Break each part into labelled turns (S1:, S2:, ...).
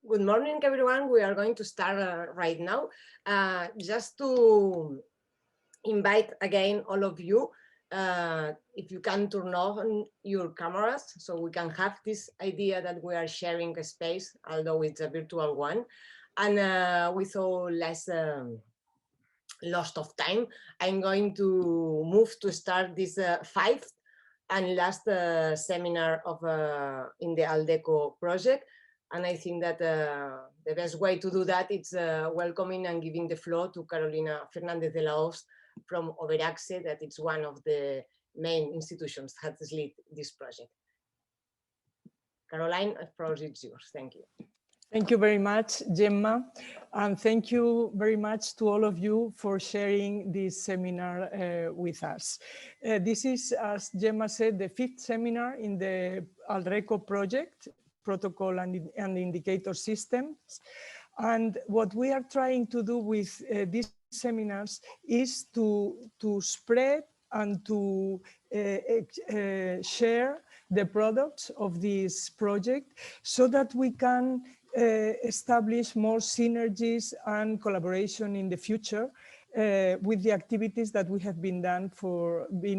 S1: Good morning, everyone. We are going to start right now. Just to invite again all of you, if you can turn on your cameras so we can have this idea that we are sharing a space, although it's a virtual one. And with all less loss of time, I'm going to move to start this fifth and last seminar of in the ALRECO project. And I think that the best way to do that is welcoming and giving the floor to Cristina Fernandez de la Hoz from Overaxe, that it's one of the main institutions that has led this project. Caroline, the floor is yours. Thank you.
S2: Thank you very much, Gemma, and thank you very much to all of you for sharing this seminar with us. This is, as Gemma said, the fifth seminar in the ALRECO project, Protocol and Indicator Systems. And what we are trying to do with these seminars is to spread and to share the products of this project so that we can establish more synergies and collaboration in the future with the activities that we have been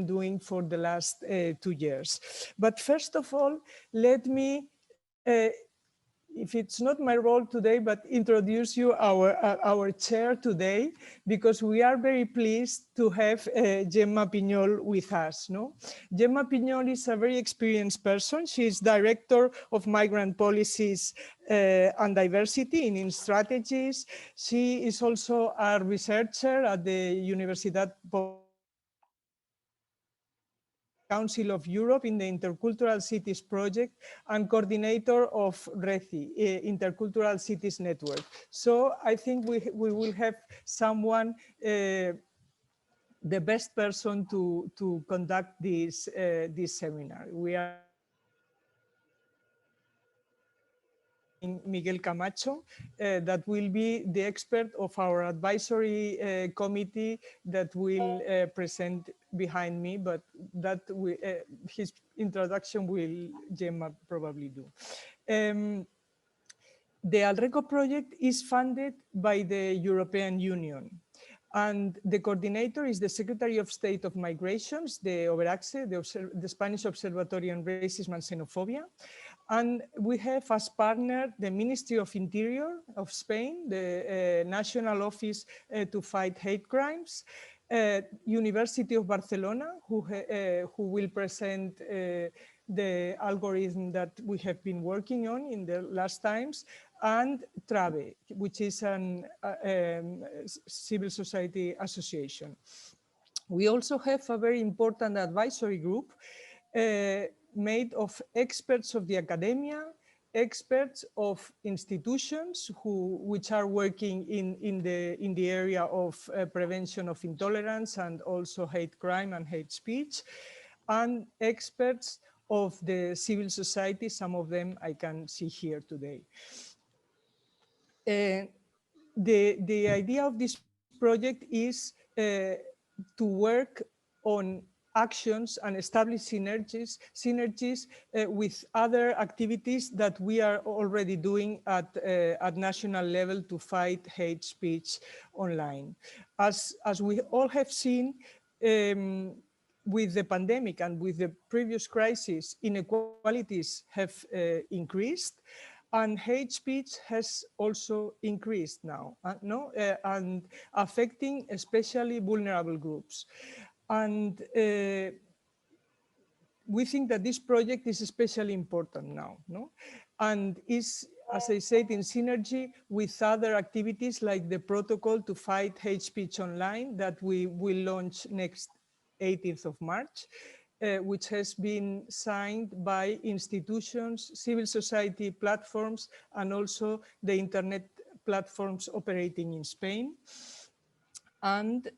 S2: doing for the last 2 years. But first of all, let me if it's not my role today, but introduce you our chair today, because we are very pleased to have Gemma Piñol with us. No? Gemma Piñol is a very experienced person. She is Director of Migrant Policies and Diversity in Strategies. She is also a researcher at the Universidad Council of Europe in the Intercultural Cities Project and coordinator of RECI, Intercultural Cities Network. So I think we will have someone, the best person to conduct this seminar. We are Miguel Camacho, that will be the expert of our advisory committee that will present behind me, but that his introduction will Gemma probably do. The ALRECO project is funded by the European Union, and the coordinator is the Secretary of State of Migrations, the Overaxe, the Spanish Observatory on Racism and Xenofobia. And we have as partner the Ministry of Interior of Spain, the National Office to Fight Hate Crimes, University of Barcelona, who will present the algorithm that we have been working on in the last times, and TRABE, which is a civil society association. We also have a very important advisory group made of experts of the academia, experts of institutions which are working in the area of prevention of intolerance and also hate crime and hate speech, and experts of the civil society. Some of them I can see here today. The idea of this project is to work on actions and establish synergies with other activities that we are already doing at national level to fight hate speech online. As we all have seen, with the pandemic and with the previous crisis, inequalities have increased, and hate speech has also increased now, and affecting especially vulnerable groups. And we think that this project is especially important now, and is, as I said, in synergy with other activities like the protocol to fight hate speech online that we will launch next 18th of March, which has been signed by institutions, civil society platforms, and also the internet platforms operating in Spain. And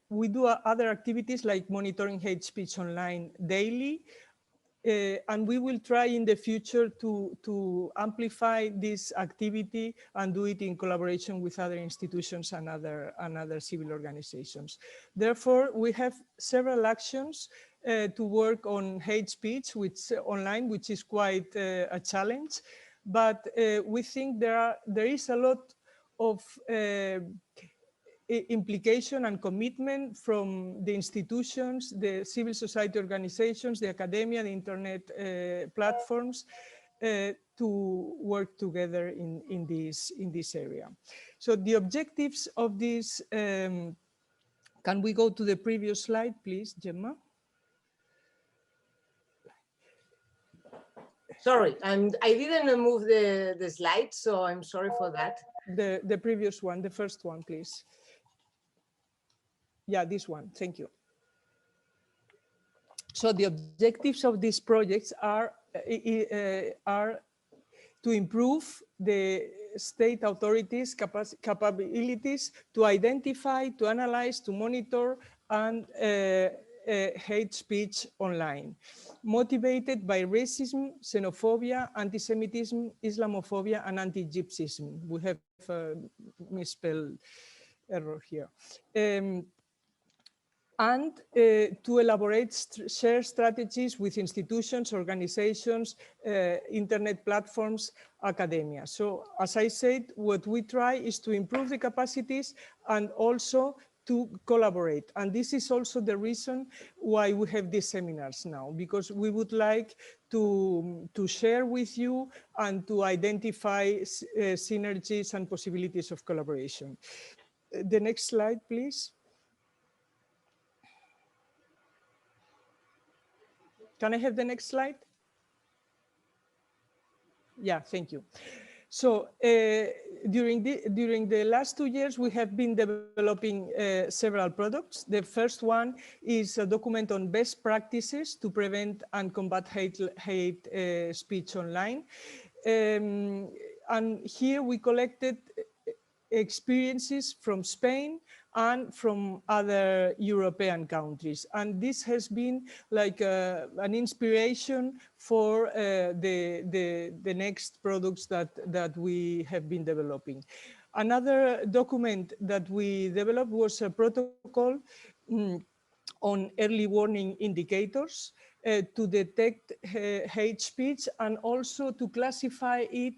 S2: we do other activities like monitoring hate speech online daily, and we will try in the future to amplify this activity and do it in collaboration with other institutions and other civil organizations. Therefore, we have several actions to work on hate speech online, which is quite a challenge. but we think there is a lot of implication and commitment from the institutions, the civil society organizations, the academia, the internet platforms to work together in this area. So the objectives of this, can we go to the previous slide, please, Gemma?
S1: Sorry, I didn't move the slide, so I'm sorry for that.
S2: The previous one, the first one, please. Yeah, this one, thank you. So the objectives of these projects are to improve the state authorities' capabilities to identify, to analyze, to monitor, and hate speech online, motivated by racism, xenofobia, antisemitism, islamophobia, and anti-Gypsyism. We have a misspelled error here. And to elaborate shared strategies with institutions, organizations, internet platforms, academia. So as I said, what we try is to improve the capacities and also to collaborate. And this is also the reason why we have these seminars now, because we would like to share with you and to identify synergies and possibilities of collaboration. The next slide, please. Can I have the next slide? Yeah, thank you. So during the last 2 years, we have been developing several products. The first one is a document on best practices to prevent and combat hate speech online. And here we collected experiences from Spain and from other European countries. And this has been like an inspiration for the next products that we have been developing. Another document that we developed was a protocol on early warning indicators to detect hate speech and also to classify it,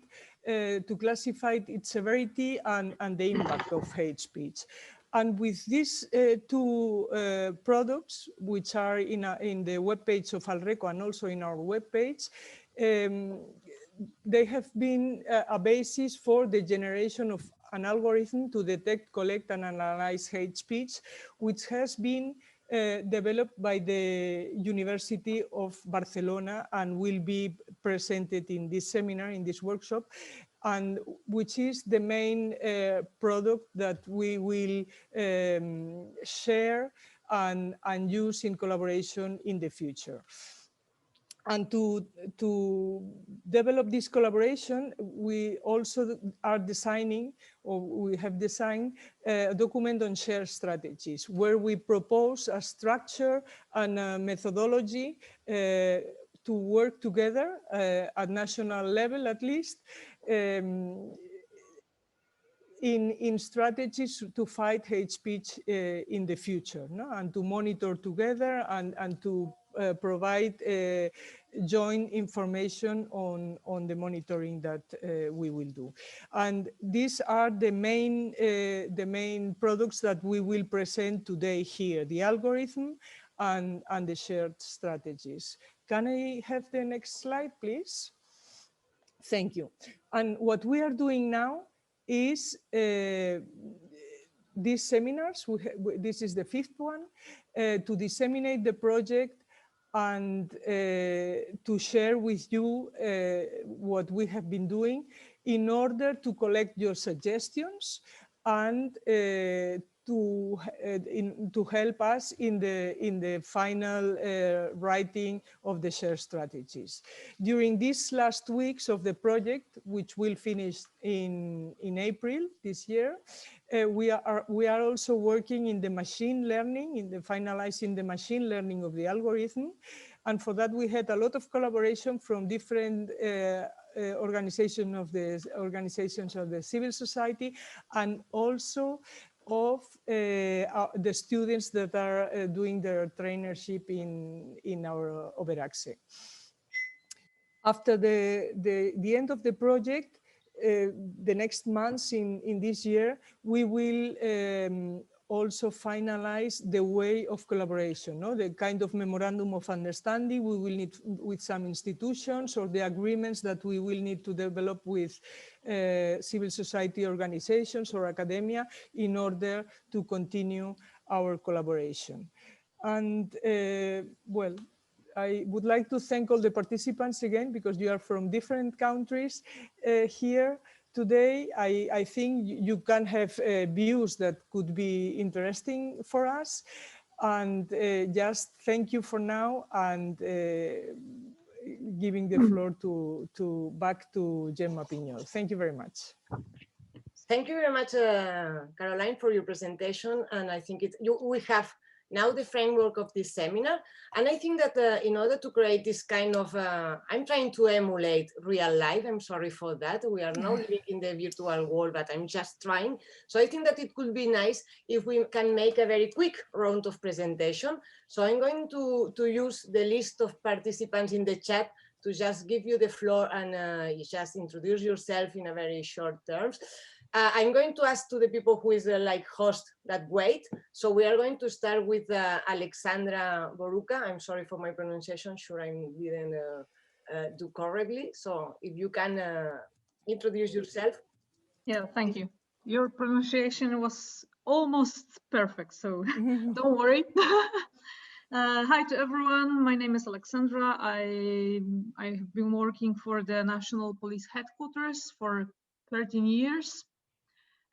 S2: to classify its severity and the impact of hate speech. And with these two products, which are in the webpage of ALRECO and also in our webpage, they have been a basis for the generation of an algorithm to detect, collect, and analyze hate speech, which has been developed by the University of Barcelona and will be presented in this seminar, in this workshop, and which is the main product that we will share and use in collaboration in the future. And to develop this collaboration, we also are designing, or we have designed a document on shared strategies, where we propose a structure and a methodology to work together at national level, at least, in strategies to fight hate speech in the future, no? And to monitor together and to provide joint information on the monitoring that we will do. And these are the main products that we will present today here, the algorithm and the shared strategies. Can I have the next slide, please? Thank you. And what we are doing now is these seminars, this is the 5th one, to disseminate the project and to share with you what we have been doing in order to collect your suggestions and to help us in the final writing of the shared strategies. During these last weeks of the project, which will finish in April this year, we are also working in the machine learning, in the finalizing the machine learning of the algorithm. And for that, we had a lot of collaboration from different organizations of the civil society, and also of the students that are doing their traineeship in our OBERACSE. After the end of the project, the next months in this year, we will also finalize the way of collaboration, no? The kind of memorandum of understanding we will need with some institutions, or the agreements that we will need to develop with civil society organizations or academia in order to continue our collaboration. And well, I would like to thank all the participants again, because you are from different countries here today. I think you can have views that could be interesting for us. And just thank you for now, and giving the floor back to Gemma Piñol. Thank you very much.
S1: Thank you very much, Caroline, for your presentation. And I think we have now the framework of this seminar. And I think that in order to create this kind of, I'm trying to emulate real life. I'm sorry for that. We are now living in the virtual world, but I'm just trying. So I think that it could be nice if we can make a very quick round of presentation. So I'm going to use the list of participants in the chat to just give you the floor and just introduce yourself in a very short terms. I'm going to ask to the people who is like host that wait. So we are going to start with Alexandra Boruca. I'm sorry for my pronunciation, sure I didn't do correctly. So if you can introduce yourself.
S3: Yeah, thank you. Your pronunciation was almost perfect, so don't worry. Hi to everyone, my name is Alexandra. I have been working for the National Police Headquarters for 13 years.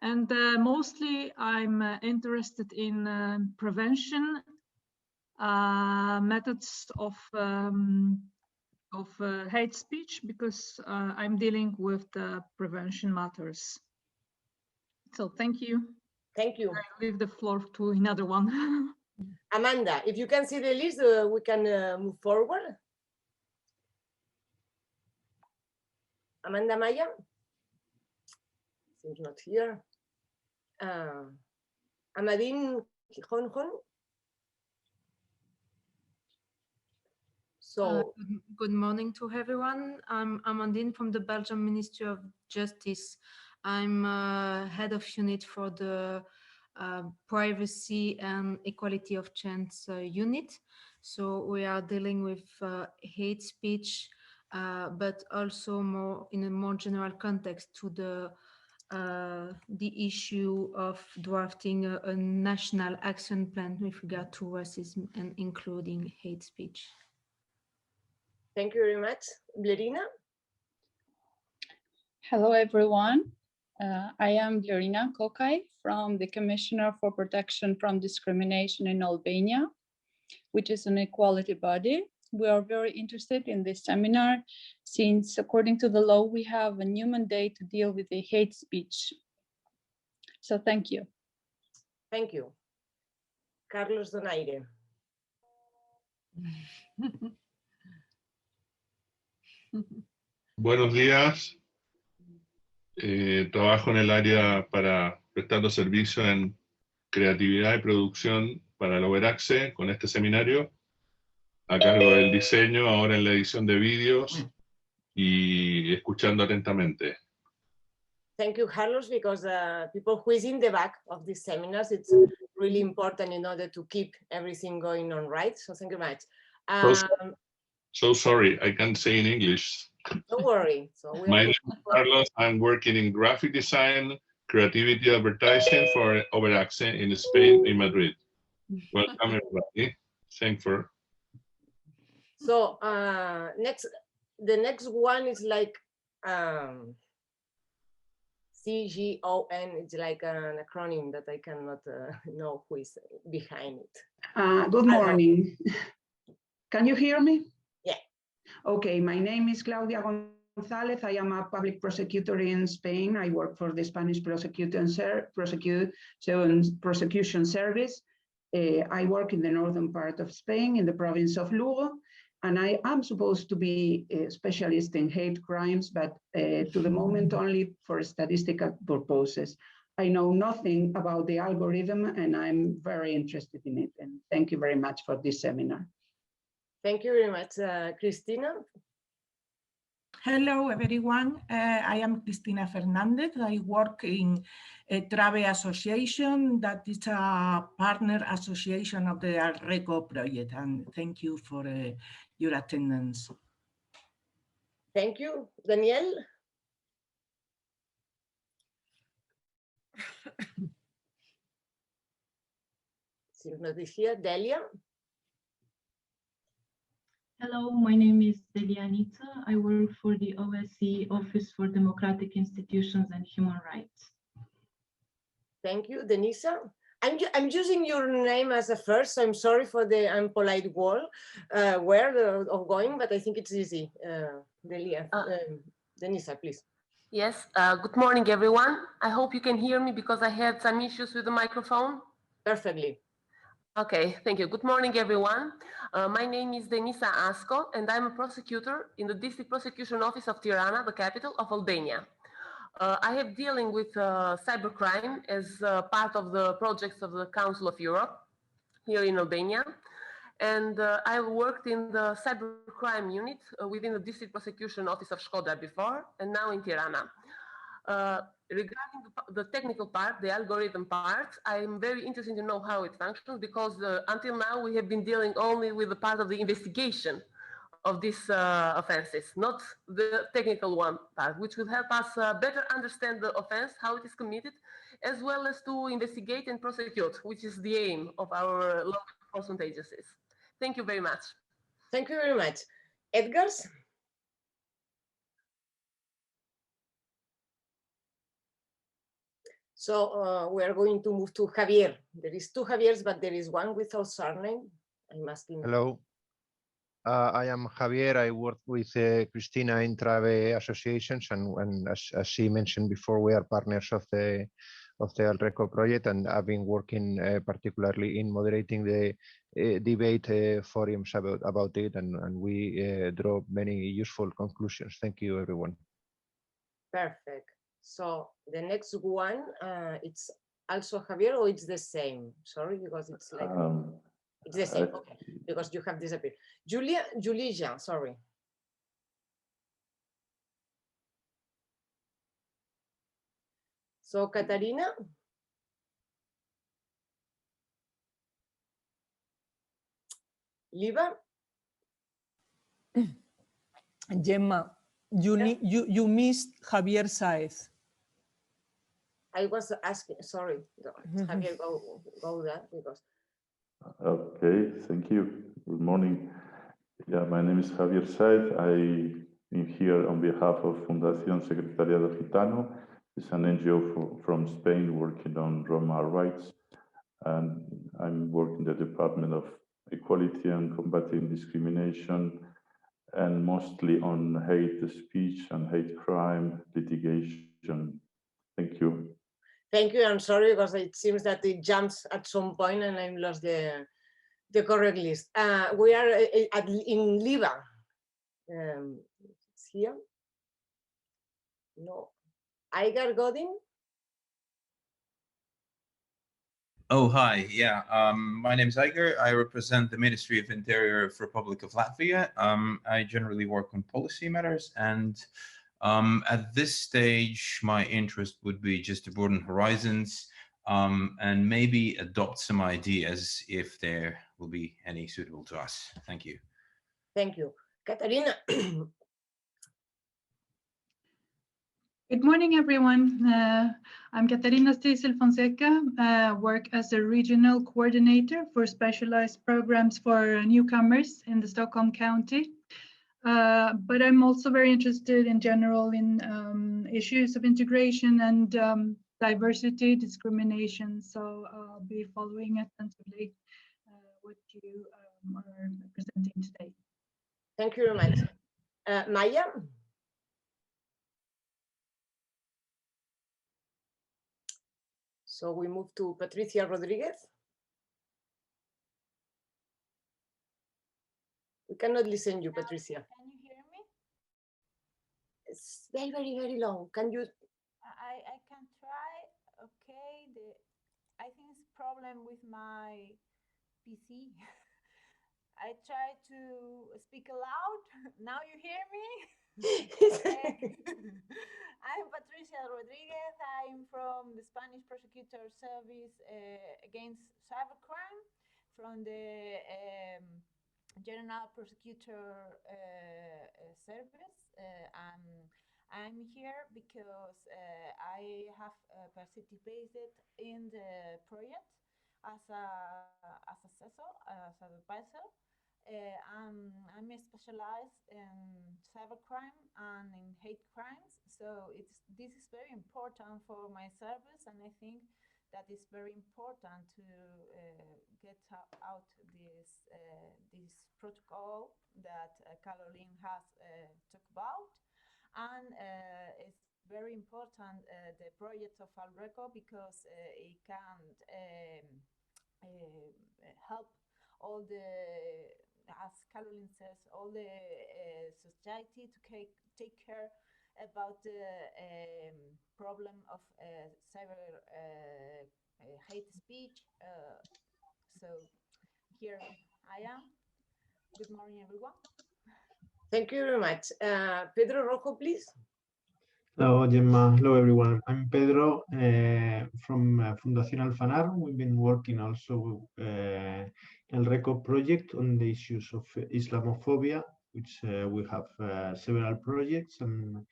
S3: And mostly I'm interested in prevention, methods of hate speech, because I'm dealing with the prevention matters. So thank you.
S1: Thank you.
S3: I leave the floor to another one.
S1: Amanda, if you can see the list, we can move forward. Amanda Maya? Seems not here. Amadine Honhon. So
S4: good morning to everyone. I'm Amandine from the Belgian Ministry of Justice. I'm head of unit for the privacy and equality of chance unit. So we are dealing with hate speech, but also more in a more general context to the issue of drafting a national action plan with regard to racism and including hate speech.
S1: Thank you very much. Blerina?
S5: Hello, everyone. I am Blerina Kokaj from the Commissioner for Protection from Discrimination in Albania, which is an equality body. We are very interested in this seminar since, according to the law, we have a new mandate to deal with the hate speech. So thank you.
S1: Thank you. Carlos Donaire.
S6: Buenos días. Trabajo en el área prestando servicio en creatividad y producción para el OVERACSE con este seminario, a cargo del diseño, ahora en la edición de vídeos y escuchando atentamente.
S1: Thank you, Carlos, because people who is in the back of these seminars, it's really important in order to keep everything going on right. So thank you very much.
S6: So sorry, I can't say in English.
S1: Don't worry. So
S6: My name is Carlos. I'm working in graphic design, creativity, advertising for OVERACSE in Spain, in Madrid. Welcome, everybody. Thanks for.
S1: So the next one is like CGON. It's like an acronym that I cannot know who is behind it.
S7: Good morning. Can you hear me?
S1: Yeah.
S7: Okay, my name is Claudia González. I am a public prosecutor in Spain. I work for the Spanish Prosecution Service. I work in the northern part of Spain, in the province of Lugo, and I am supposed to be a specialist in hate crimes, but to the moment only for statistical purposes. I know nothing about the algorithm, and I'm very interested in it. And thank you very much for this seminar.
S1: Thank you very much, Cristina.
S8: Hello, everyone. I am Cristina Fernandez. I work in a travel association that is a partner association of the ALRECO project. And thank you for your attendance.
S1: Thank you. Daniel? Seems not is here. Delia?
S9: Hello, my name is Delia Anita. I work for the OSCE Office for Democratic Institutions and Human Rights.
S1: Thank you. Denisa? I'm using your name as a first, so I'm sorry for the unpolite word of going, but I think it's easy. Delia. Denisa, please.
S10: Yes, good morning, everyone. I hope you can hear me because I had some issues with the microphone.
S1: Perfectly.
S10: Okay, thank you. Good morning, everyone. My name is Denisa Asko, and I'm a prosecutor in the District Prosecution Office of Tirana, the capital of Albania. I have dealing with cybercrime as part of the projects of the Council of Europe here in Albania. And I worked in the cybercrime unit within the District Prosecution Office of Shkodra before, and now in Tirana. Regarding the technical part, the algorithm part, I'm very interested to know how it functions because until now we have been dealing only with the part of the investigation of these offenses, not the technical one part, which will help us better understand the offense, how it is committed, as well as to investigate and prosecute, which is the aim of our law enforcement agencies. Thank you very much.
S1: Thank you very much. Edgars? So we are going to move to Javier. There is two Javiers, but there is one without surname. I'm asking.
S11: Hello. I am Javier. I work with Cristina in Travel Associations, and as she mentioned before, we are partners of the ALRECO project, and I've been working particularly in moderating the debate forums about it, and we draw many useful conclusions. Thank you, everyone.
S1: Perfect. So the next one, it's also Javier, or it's the same? Sorry, because it's like it's the same. Okay, because you have disappeared. Julia, sorry. So Katarina. Liva.
S2: Gemma, you missed Javier Saez.
S1: I was asking, sorry, Javier, go there because.
S12: Okay, thank you. Good morning. Yeah, my name is Javier Saez. I am here on behalf of Fundación Secretariado Gitano. It's an NGO from Spain working on Roma rights. And I'm working in the Department of Equality and Combating Discrimination, and mostly on hate speech and hate crime litigation. Thank you.
S1: Thank you. I'm sorry because it seems that it jumps at some point and I lost the correct list. We are in Liva. It's here. No. Aigar Godin.
S13: Oh, hi. Yeah, my name is Iger. I represent the Ministry of Interior of Republic of Latvia. I generally work on policy matters, and at this stage, my interest would be just to broaden horizons and maybe adopt some ideas if there will be any suitable to us. Thank you.
S1: Thank you. Katarina.
S3: Good morning, everyone. I'm Catarina Stiesel Fonseca, work as a regional coordinator for specialized programs for newcomers in the Stockholm County. But I'm also very interested in general in issues of integration and diversity, discrimination. So I'll be following attentively what you are presenting today.
S1: Thank you very much. Maya? So we move to Patricia Rodriguez. We cannot listen you, Patricia.
S14: Can you hear me?
S1: It's very, very, very long. Can you?
S14: I can try. Okay. I think it's a problem with my PC. I try to speak aloud. Now you hear me? I'm Patricia Rodriguez. I'm from the Spanish Prosecutor Service against Cybercrime from the General Prosecutor Service. I'm here because I have participated in the project as assessor, as an advisor. I'm specialized in cybercrime and in hate crimes, so this is very important for my service, and I think that it's very important to get out this protocol that Caroline has talked about. And it's very important, the project of ALRECO, because it can help all the, as Caroline says, all the society to take care about the problem of cyber hate speech. So here I am. Good morning, everyone.
S1: Thank you very much. Pedro Rojo, please.
S15: Hello, Gemma. Hello, everyone. I'm Pedro from Fundación Alfanar. We've been working also ALRECO project on the issues of Islamophobia, which we have several projects, and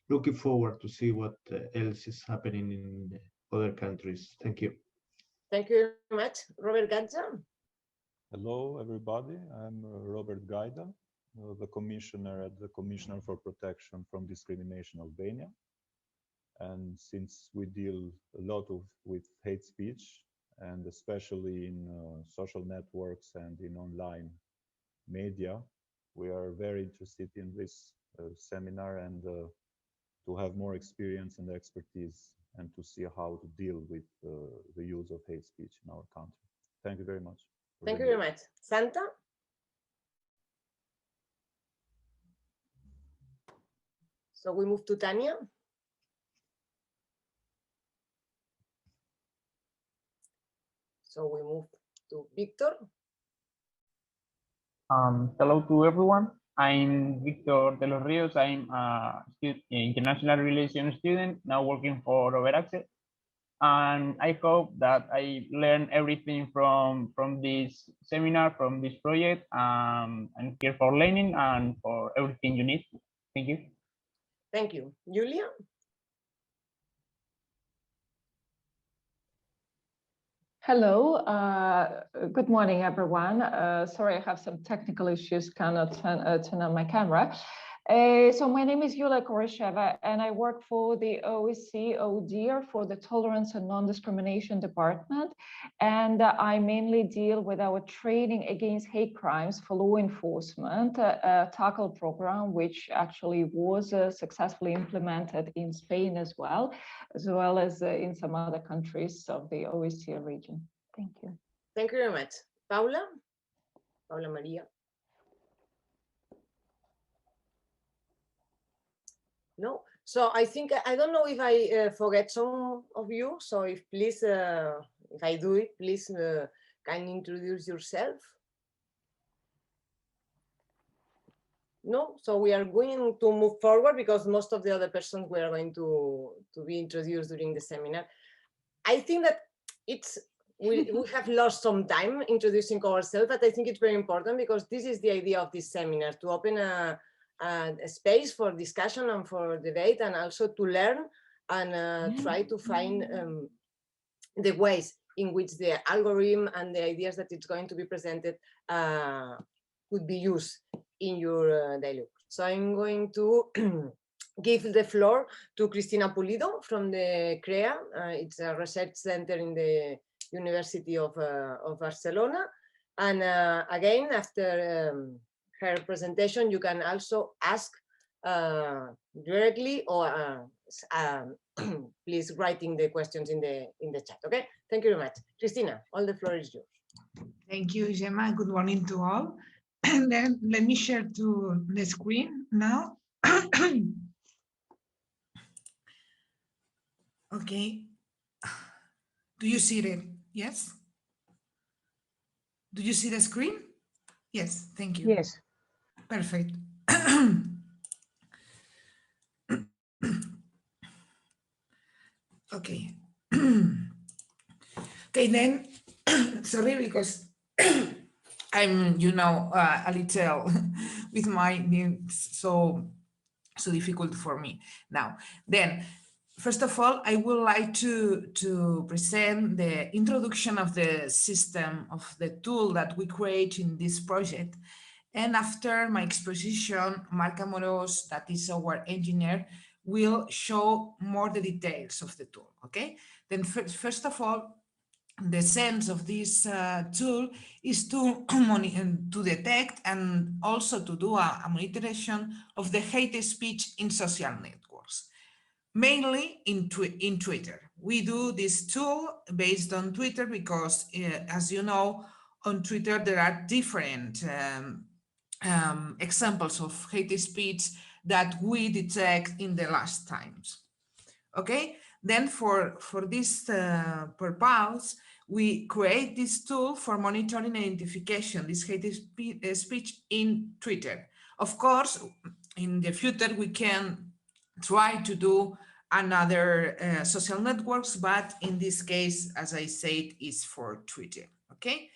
S15: looking forward to see what else is happening in other countries. Thank you.
S1: Thank you very much. Robert Gadja.
S16: Hello, everybody. I'm Robert Gaida, the commissioner at the Commissioner for Protection from Discrimination Albania. And since we deal a lot with hate speech, and especially in social networks and in online media, we are very interested in this seminar and to have more experience and expertise and to see how to deal with the use of hate speech in our country. Thank you very much.
S1: Thank you very much. Santa? So we move to Tanya. So we move to Victor.
S17: Hello to everyone. I'm Victor de los Rios. I'm an international relations student now working for Overaxe. And I hope that I learn everything from this seminar, from this project. I'm here for learning and for everything you need. Thank you.
S1: Thank you. Julia?
S18: Hello, good morning, everyone. Sorry, I have some technical issues, cannot turn on my camera. So my name is Yulia Koresheva, and I work for the OSC ODIR for the Tolerance and Non-Discrimination Department. And I mainly deal with our training against hate crimes for law enforcement, a tackle program, which actually was successfully implemented in Spain as well as in some other countries of the OSCE region. Thank you.
S1: Thank you very much. Paula? Paula Maria? No, so I think, I don't know if I forget some of you, so if please, if I do it, please can you introduce yourself? No, so we are going to move forward because most of the other persons we are going to be introduced during the seminar. I think that we have lost some time introducing ourselves, but I think it's very important because this is the idea of this seminar, to open a space for discussion and for debate, and also to learn and try to find the ways in which the algorithm and the ideas that it's going to be presented could be used in your dialogue. So I'm going to give the floor to Cristina Pulido from the CREA. It's a research center in the University of Barcelona. And again, after her presentation, you can also ask directly or please writing the questions in the chat. Okay, thank you very much. Cristina, all the floor is yours.
S19: Thank you, Gemma. Good morning to all. And then let me share to the screen now. Okay. Do you see it? Yes. Do you see the screen? Yes, thank you.
S18: Yes.
S19: Perfect. Okay. Okay, then, sorry, because I'm, a little with my names, so difficult for me now. Then, first of all, I would like to present the introduction of the system of the tool that we create in this project. And after my exposition, Marc Amorós, that is our engineer, will show more the details of the tool, okay? Then first of all, the sense of this tool is to detect and also to do a monitorization of the hate speech in social networks, mainly in Twitter. We do this tool based on Twitter because, as you know, on Twitter there are different examples of hate speech that we detect in the last times. Okay, then for this purpose, we create this tool for monitoring and identification this hate speech in Twitter. Of course, in the future, we can try to do another social networks, but in this case, as I said, is for Twitter, okay?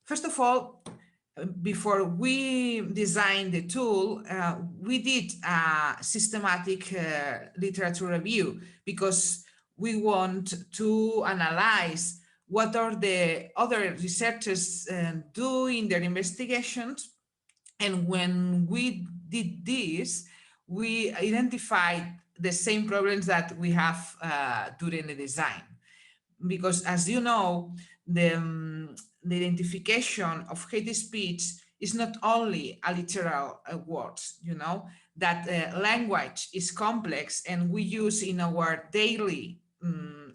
S19: First of all, before we designed the tool, we did a systematic literature review because we want to analyze what are the other researchers do in their investigations. And when we did this, we identified the same problems that we have during the design. Because as you know, the identification of hate speech is not only a literal words, that language is complex, and we use in our daily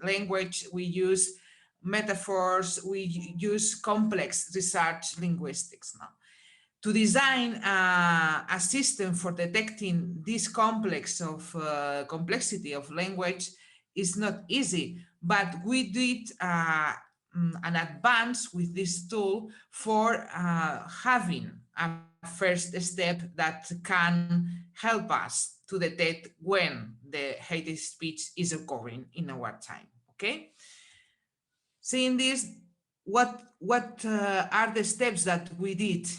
S19: language, we use metaphors, we use complex research linguistics now. To design a system for detecting this complexity of language is not easy, but we did an advance with this tool for having a first step that can help us to detect when the hate speech is occurring in our time, okay? Seeing this, what are the steps that we did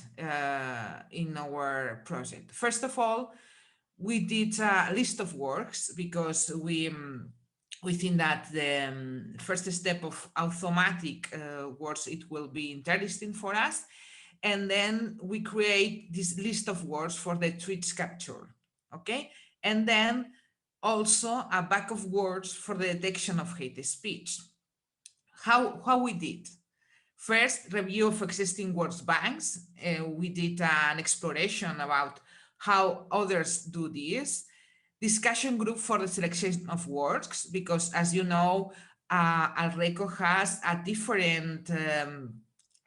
S19: in our project? First of all, we did a list of works because we think that the first step of automatic works, it will be interesting for us. And then we create this list of words for the tweets capture, okay? And then also a bank of words for the detection of hate speech. How we did? First, review of existing words banks. We did an exploration about how others do this. Discussion group for the selection of works, because as you know, ALRECO has a different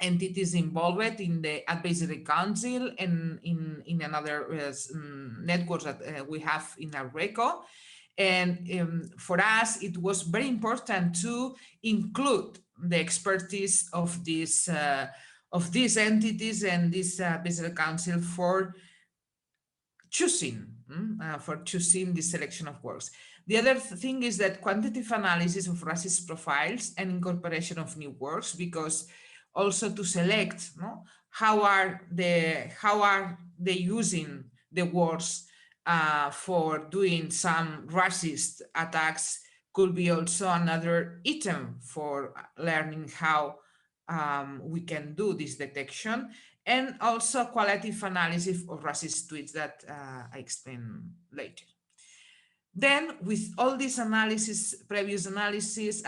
S19: entities involved in the advisory council and in another networks that we have in ALRECO. And for us, it was very important to include the expertise of these entities and this advisory council for choosing the selection of works. The other thing is that quantitative analysis of racist profiles and incorporation of new works, because also to select how are they using the words for doing some racist attacks could be also another item for learning how we can do this detection, and also qualitative analysis of racist tweets that I explain later. Then, with all this analysis, previous analysis,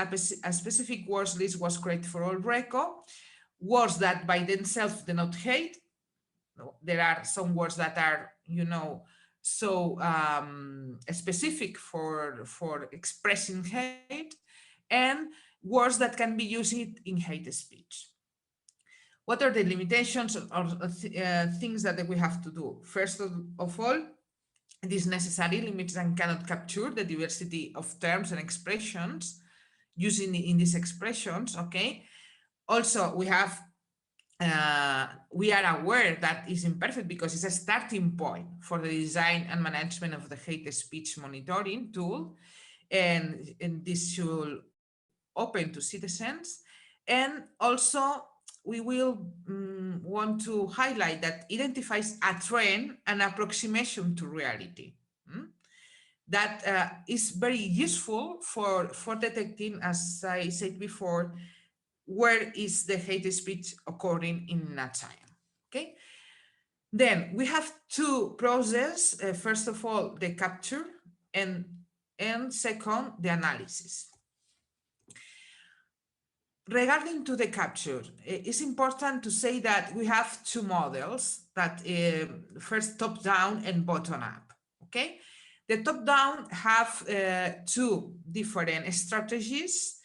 S19: a specific words list was created for ALRECO. Words that by themselves do not hate. There are some words that are, so specific for expressing hate, and words that can be used in hate speech. What are the limitations or things that we have to do? First of all, it is necessary, limits and cannot capture the diversity of terms and expressions using in these expressions, okay? Also, we have we are aware that is imperfect because it's a starting point for the design and management of the hate speech monitoring tool. And this should open to citizens. And also we will want to highlight that identifies a trend and approximation to reality. That is very useful for detecting, as I said before, where is the hate speech occurring in a child. Okay. Then we have two processes. First of all, the capture, and second, the analysis. Regarding to the capture, it's important to say that we have two models, that first top-down and bottom-up. Okay. The top-down have two different strategies.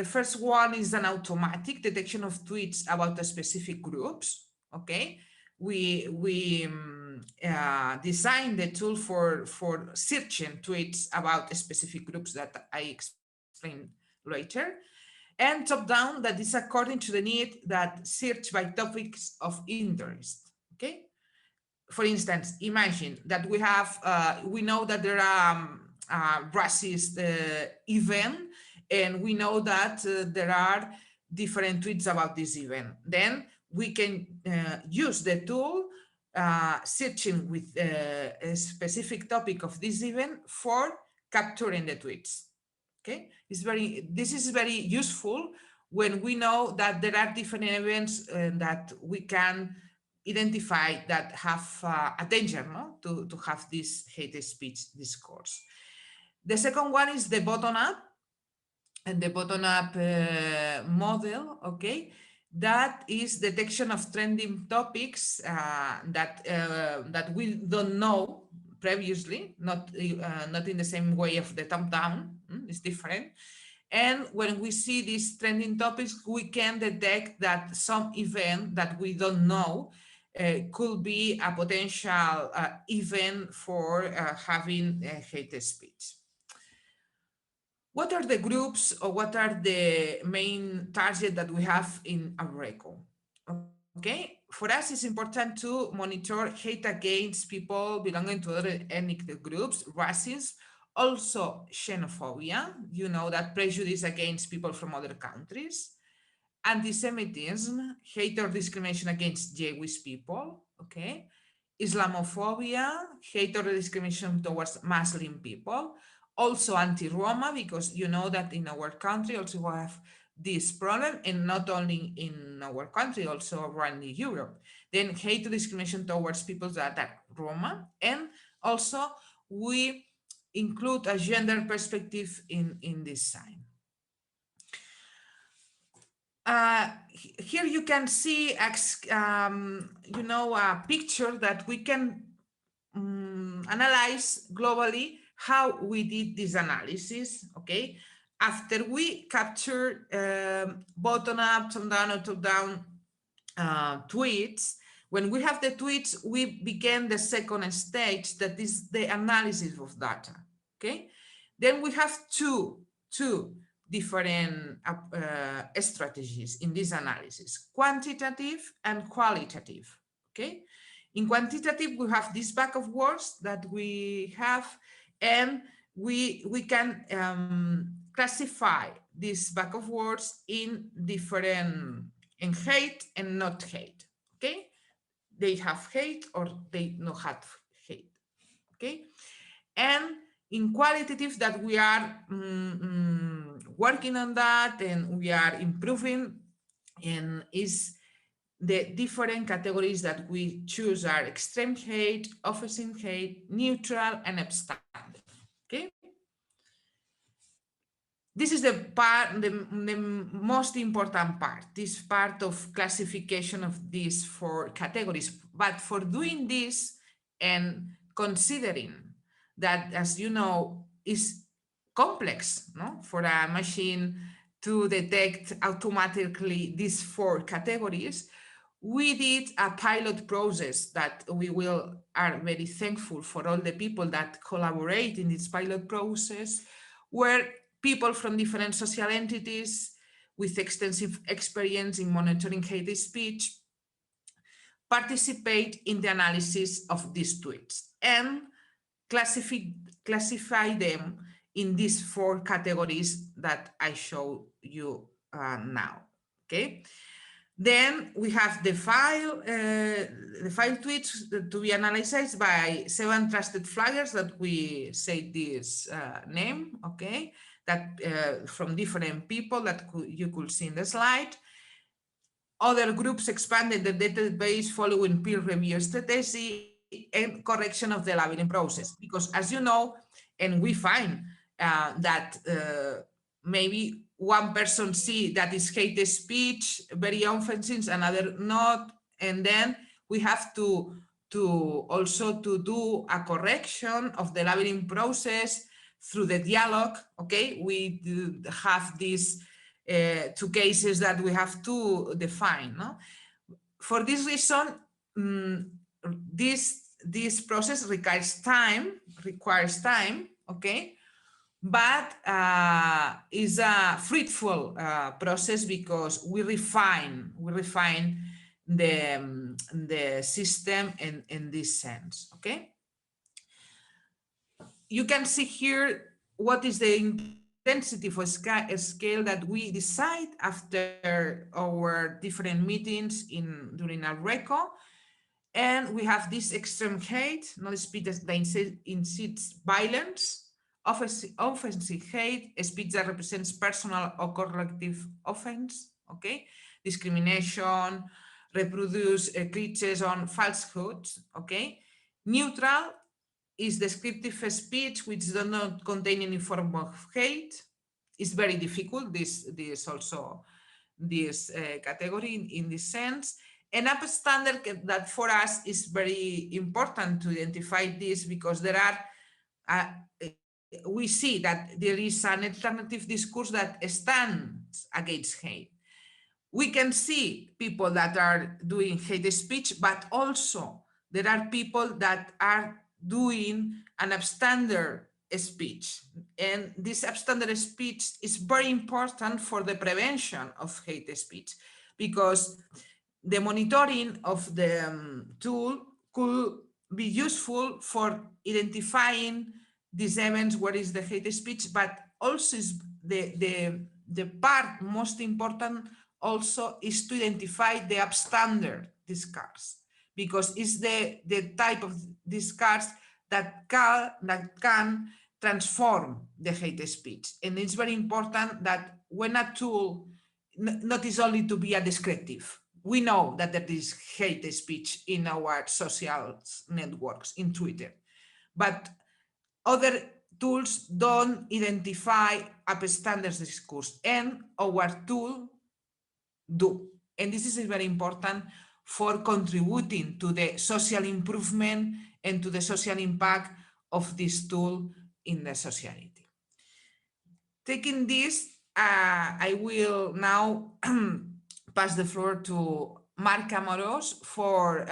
S19: First one is an automatic detection of tweets about specific groups. Okay, we designed the tool for searching tweets about specific groups that I explain later. And top-down, that is according to the need that search by topics of interest. Okay. For instance, imagine that we have, we know that there are racist event, and we know that there are different tweets about this event. Then we can use the tool searching with a specific topic of this event for capturing the tweets. Okay, this is very useful when we know that there are different events that we can identify that have a danger, no? to have this hate speech discourse. The second one is the bottom-up, and the bottom-up model, okay, that is detection of trending topics that we don't know previously, not in the same way of the top-down, it's different. And when we see these trending topics, we can detect that some event that we don't know could be a potential event for having hate speech. What are the groups, or what are the main targets that we have in ALRECO? Okay, for us it's important to monitor hate against people belonging to other ethnic groups, racism, also xenophobia, you know, that prejudice against people from other countries, antisemitism, hate or discrimination against Jewish people, okay, islamophobia, hate or discrimination towards Muslim people, also anti-Roma, because you know that in our country also we have this problem, and not only in our country, also around Europe. Then hate or discrimination towards people that are Roma, and also we include a gender perspective in this sign. Here you can see, you know, a picture that we can analyze globally how we did this analysis. Okay, after we captured bottom-up, top-down, or top-down tweets, when we have the tweets, we begin the second stage, that is the analysis of data. Okay, then we have two different strategies in this analysis: quantitative and qualitative. Okay, in quantitative, we have this bag of words that we have, and we can classify this bag of words in different, in hate and not hate. Okay, they have hate or they not have hate. Okay, and in qualitative, that we are working on that, and we are improving, and is the different categories that we choose are extreme hate, offensive hate, neutral, and upstanding. Okay, this is the part, the most important part, this part of classification of these four categories. But for doing this and considering that, as you know, is complex, no, for a machine to detect automatically these four categories, we did a pilot process that we are very thankful for all the people that collaborate in this pilot process, where people from different social entities with extensive experience in monitoring hate speech participate in the analysis of these tweets and classify them in these 4 categories that I show you now. Okay. Then we have the file tweets to be analyzed by 7 trusted flaggers that we say this name, okay, that from different people that you could see in the slide. Other groups expanded the database following peer review strategy and correction of the labeling process, because as you know, and we find that maybe one person see that is hate speech very offensive, another not, and then we have to also do a correction of the labeling process through the dialogue. Okay, we have these 2 cases that we have to define. No? For this reason, this process requires time. Okay. But is a fruitful process because we refine the system in this sense. Okay, you can see here what is the intensity for scale that we decide after our different meetings during ALRECO. And we have this extreme hate, not speech that incites violence, offensive hate, speech that represents personal or collective offense, okay? Discrimination, reproduce cliches on falsehoods, okay? Neutral is descriptive speech which does not contain any form of hate. It's very difficult, this category in this sense. And up standard that for us is very important to identify this, because there are we see that there is an alternative discourse that stands against hate. We can see people that are doing hate speech, but also there are people that are doing an upstander speech. And this upstander speech is very important for the prevention of hate speech, because the monitoring of the tool could be useful for identifying these events where is the hate speech, but also is the part most important also is to identify the upstander discourse, because it's the type of discourse that can transform the hate speech. And it's very important that when a tool not is only to be a descriptive. We know that there is hate speech in our social networks, in Twitter, but other tools don't identify upstander discourse, and our tool do. And this is very important for contributing to the social improvement and to the social impact of this tool in the society. Taking this, I will now pass the floor to Marc Amorós for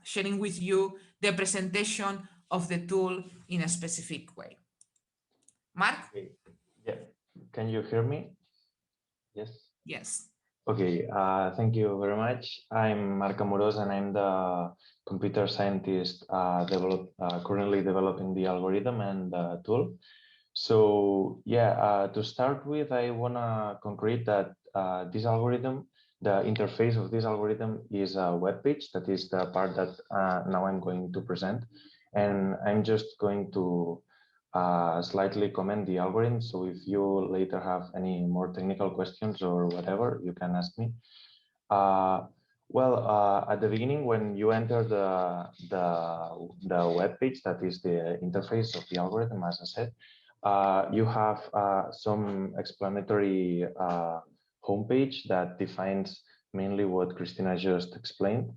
S19: sharing with you the presentation of the tool in a specific way. Marc?
S20: Okay. Yeah. Can you hear me? Yes?
S19: Yes.
S20: Okay, thank you very much. I'm Marc Amorós and I'm the computer scientist currently developing the algorithm and the tool. So yeah, to start with, I want to concrete that this algorithm, the interface of this algorithm is a web page. That is the part that now I'm going to present. And I'm just going to slightly comment the algorithm. So if you later have any more technical questions or whatever, you can ask me. At the beginning, when you enter the web page, that is the interface of the algorithm, as I said, you have some explanatory homepage that defines mainly what Cristina just explained.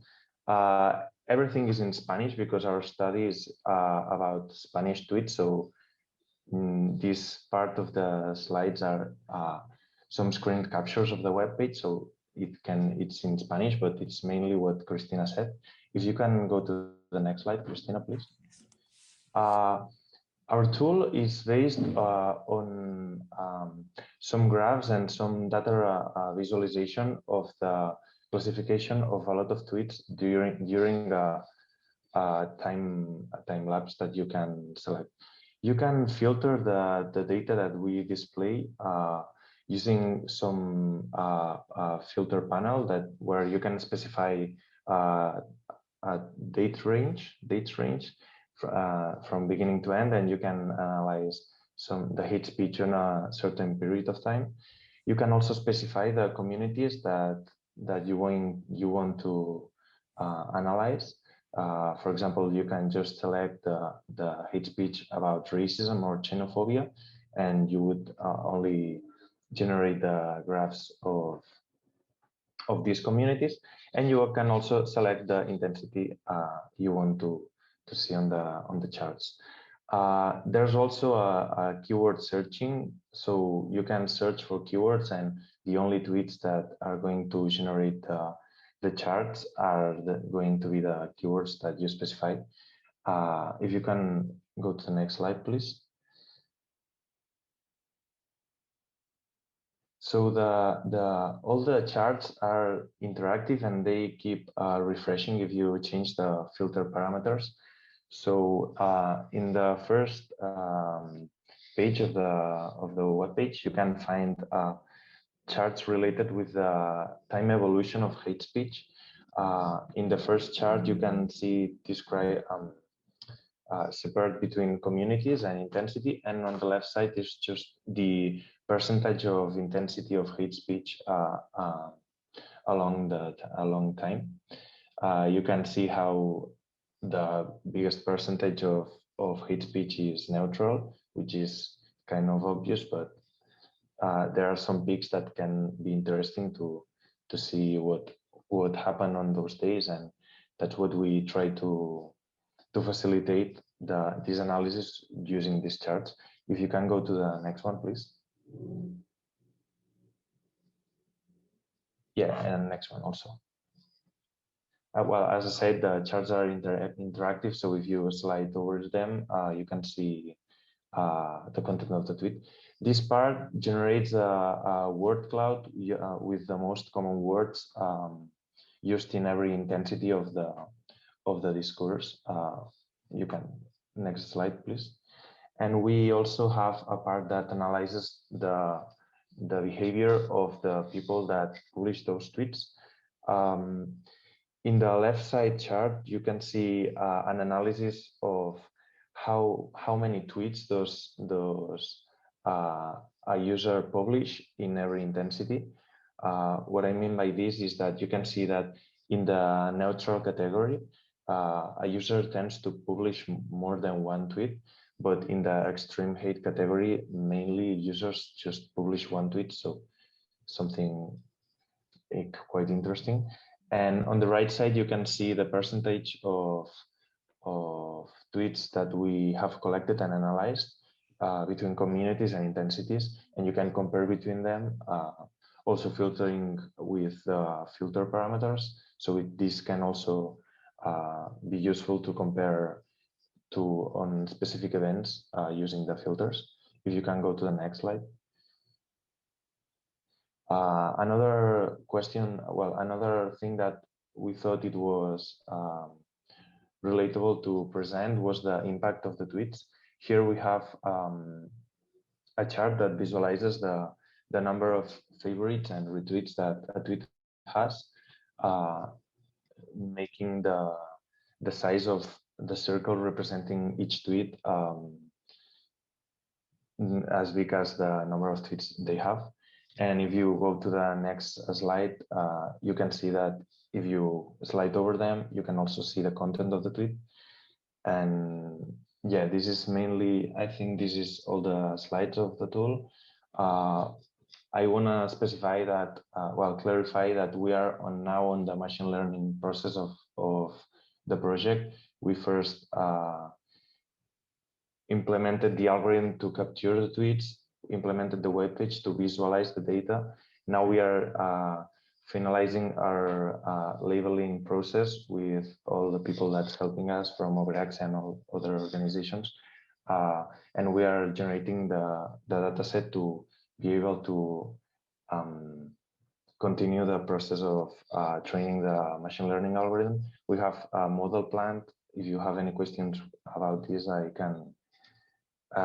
S20: Everything is in Spanish because our study is about Spanish tweets. So this part of the slides are some screen captures of the web page. So it's in Spanish, but it's mainly what Cristina said. If you can go to the next slide, Cristina, please. Our tool is based on some graphs and some data visualization of the classification of a lot of tweets during a time lapse that you can select. You can filter the data that we display using some filter panel where you can specify a date range from beginning to end, and you can analyze the hate speech in a certain period of time. You can also specify the communities that you want to analyze. For example, you can just select the hate speech about racism or xenophobia, and you would only generate the graphs of these communities. And you can also select the intensity you want to see on the charts. There's also a keyword searching, so you can search for keywords, and the only tweets that are going to generate the charts are going to be the keywords that you specify. If you can go to the next slide, please. So all the charts are interactive, and they keep refreshing if you change the filter parameters. So in the first page of the web page, you can find charts related with the time evolution of hate speech. In the first chart, you can see describe separate between communities and intensity, and on the left side is just the percentage of intensity of hate speech along time. You can see how the biggest percentage of hate speech is neutral, which is kind of obvious, but there are some peaks that can be interesting to see what happened on those days, and that's what we try to facilitate this analysis using these charts. If you can go to the next one, please. Yeah, and next one also. Well, as I said, the charts are interactive, so if you slide over them, you can see the content of the tweet. This part generates a word cloud with the most common words used in every intensity of the discourse. You can, next slide, please. And we also have a part that analyzes the behavior of the people that publish those tweets. In the left side chart, you can see an analysis of how many tweets a user publish in every intensity. What I mean by this is that you can see that in the neutral category, a user tends to publish more than one tweet, but in the extreme hate category, mainly users just publish one tweet, so something quite interesting. And on the right side, you can see the percentage of tweets that we have collected and analyzed between communities and intensities, and you can compare between them, also filtering with filter parameters. So this can also be useful to compare on specific events using the filters. If you can go to the next slide. Another question, well, another thing that we thought it was relatable to present was the impact of the tweets. Here we have a chart that visualizes the number of favorites and retweets that a tweet has, making the size of the circle representing each tweet as big as the number of tweets they have. And if you go to the next slide, you can see that if you slide over them, you can also see the content of the tweet. And yeah, this is mainly, I think this is all the slides of the tool. I want to specify that, well, clarify that we are now on the machine learning process of the project. We first implemented the algorithm to capture the tweets, implemented the web page to visualize the data. Now we are finalizing our labeling process with all the people that's helping us from Overaxe and all other organizations. and we are generating the data set to be able to continue the process of training the machine learning algorithm. We have a model planned. If you have any questions about this, I can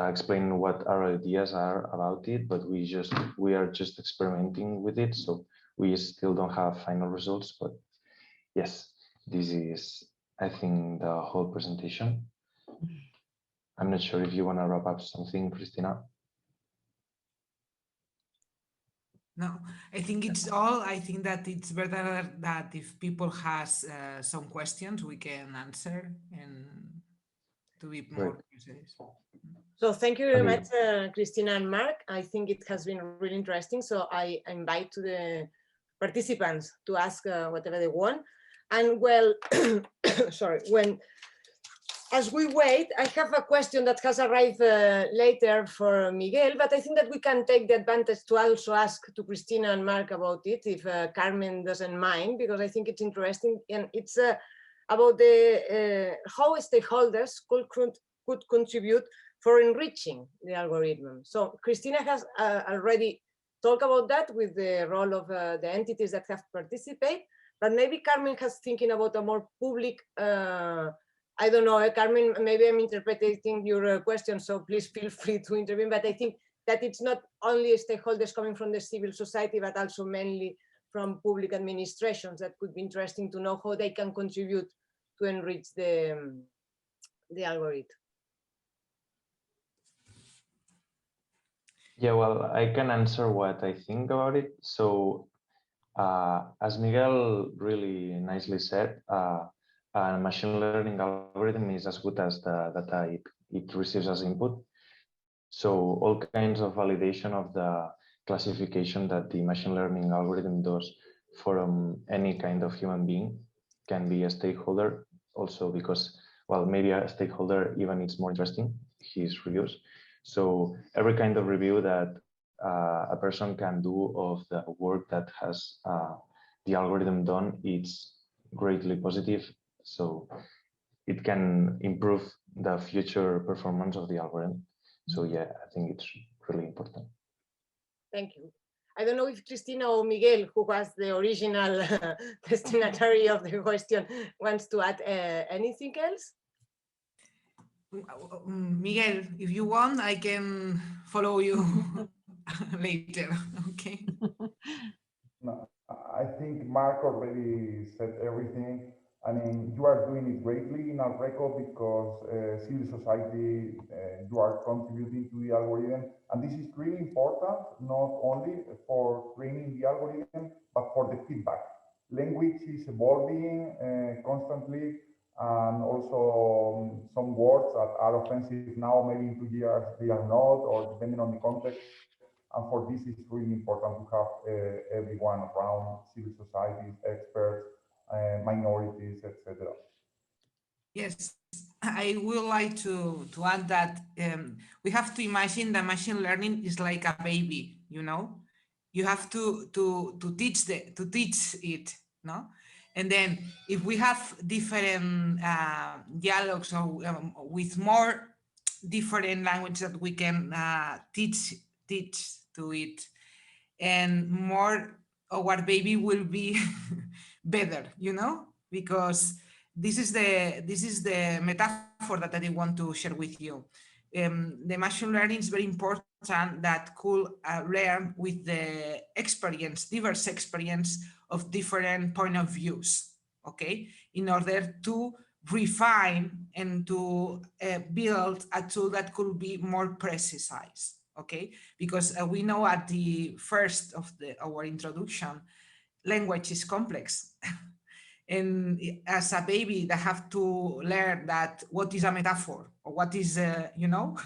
S20: explain what our ideas are about it, but we are just experimenting with it, so we still don't have final results. But yes, this is, I think, the whole presentation. I'm not sure if you want to wrap up something, Cristina.
S19: No, I think it's all. I think that it's better that if people has some questions, we can answer and to be more precise.
S1: So thank you very much, Cristina and Mark. I think it has been really interesting. So I invite to the participants to ask whatever they want. And well, sorry, as we wait, I have a question that has arrived later for Miguel, but I think that we can take the advantage to also ask to Cristina and Mark about it, if Carmen doesn't mind, because I think it's interesting, and it's about the how stakeholders could contribute for enriching the algorithm. So Cristina has already talked about that with the role of the entities that have participated, but maybe Carmen has thinking about a more public I don't know, Carmen, maybe I'm interpreting your question, so please feel free to intervene, but I think that it's not only stakeholders coming from the civil society, but also mainly from public administrations. That could be interesting to know how they can contribute to enrich the algorithm.
S20: Yeah, well, I can answer what I think about it. So as Miguel really nicely said, a machine learning algorithm is as good as the data it receives as input. So all kinds of validation of the classification that the machine learning algorithm does from any kind of human being can be a stakeholder also, because, well, maybe a stakeholder even it's more interesting, his reviews. So every kind of review that a person can do of the work that has the algorithm done, it's greatly positive. So it can improve the future performance of the algorithm. So yeah, I think it's really important.
S1: Thank you. I don't know if Cristina or Miguel, who was the original destinatory of the question, wants to add anything else?
S19: Miguel, if you want, I can follow you later, okay?
S21: No, I think Mark already said everything. I mean, you are doing it greatly in ALRECO because civil society, you are contributing to the algorithm. And this is really important, not only for training the algorithm, but for the feedback. Language is evolving constantly, and also some words that are offensive now, maybe in 2 years, they are not, or depending on the context. And for this, it's really important to have everyone around, civil societies, experts, minorities, etc.
S19: Yes, I would like to add that we have to imagine that machine learning is like a baby, you know? You have to teach it, no? And then if we have different dialogues or with more different language that we can teach to it, and more our baby will be better, you know, because this is the metaphor that I want to share with you. The machine learning is very important that could learn with the experience, diverse experience of different point of views, okay, in order to refine and to build a tool that could be more precise, okay? Because we know at the first of our introduction, language is complex. And as a baby, they have to learn that what is a metaphor, or what is, you know,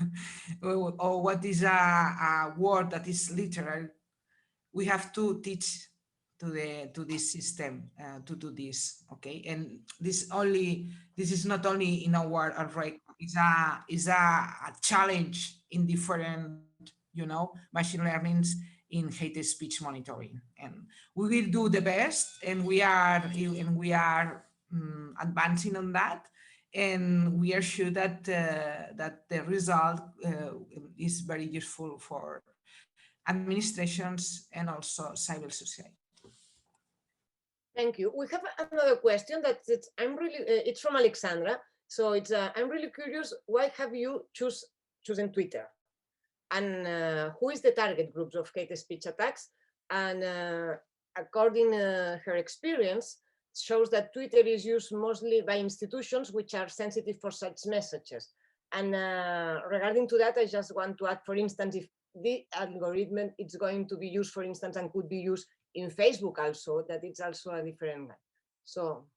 S19: or what is a word that is literal. We have to teach to this system to do this, okay? And this is not only in our ALRECO, it's a challenge in different, you know, machine learnings in hate speech monitoring, and we will do the best, and we are advancing on that, and we are sure that that the result is very useful for administrations and also civil society.
S1: Thank you. We have another question that it's from Alexandra. So it's I'm really curious, why have you chosen Twitter? And who is the target groups of hate speech attacks? And according her experience, shows that Twitter is used mostly by institutions which are sensitive for such messages. And regarding to that, I just want to add, for instance, if the algorithm it's going to be used, for instance, and could be used in Facebook also, that it's also a different one. So.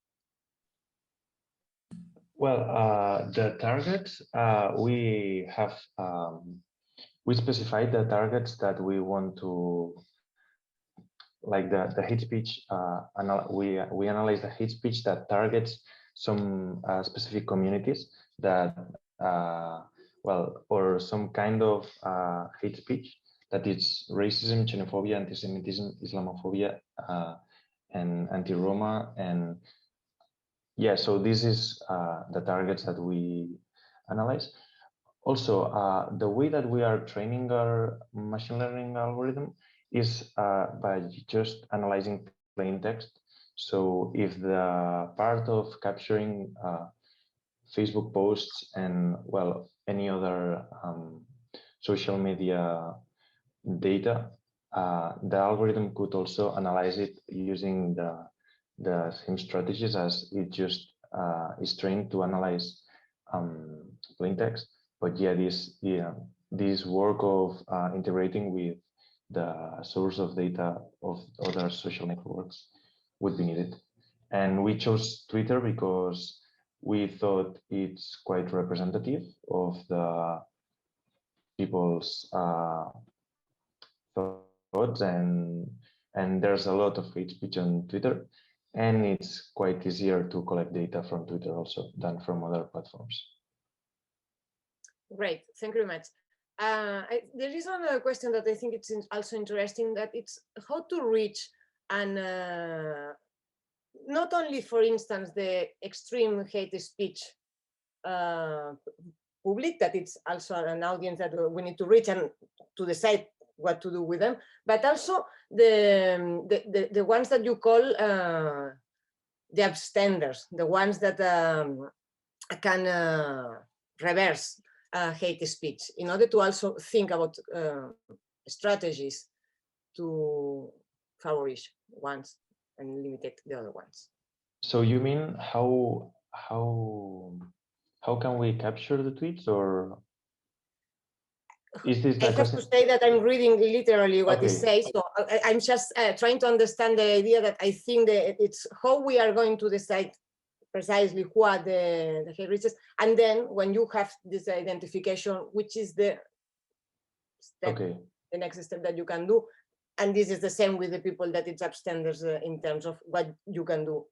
S20: Well, the targets, we have, we specified the targets that we want to, like the hate speech, we analyze the hate speech that targets some specific communities that, well, or some kind of hate speech that is racism, xenofobia, antisemitism, islamofobia, and anti-Roma. And yeah, so this is the targets that we analyze. Also, the way that we are training our machine learning algorithm is by just analyzing plain text. So if the part of capturing Facebook posts and, well, any other social media data, the algorithm could also analyze it using the same strategies as it just is trained to analyze plain text. But yeah, this work of integrating with the source of data of other social networks would be needed. And we chose Twitter because we thought it's quite representative of the people's thoughts, and there's a lot of hate speech on Twitter, and it's quite easier to collect data from Twitter also than from other platforms.
S1: Great, thank you very much. There is another question that I think it's also interesting, that it's how to reach and not only, for instance, the extreme hate speech public, that it's also an audience that we need to reach and to decide what to do with them, but also the ones that you call the abstanders, the ones that can reverse hate speech, in order to also think about strategies to favorize ones and limit the other ones.
S20: So you mean how can we capture the tweets, or is this
S1: I have to say that I'm reading literally what it says, so I'm just trying to understand the idea that I think that it's how we are going to decide precisely what the hate reaches, and then when you have this identification, which is the step, the next step that you can do, and this is the same with the people that it's abstanders in terms of what you can do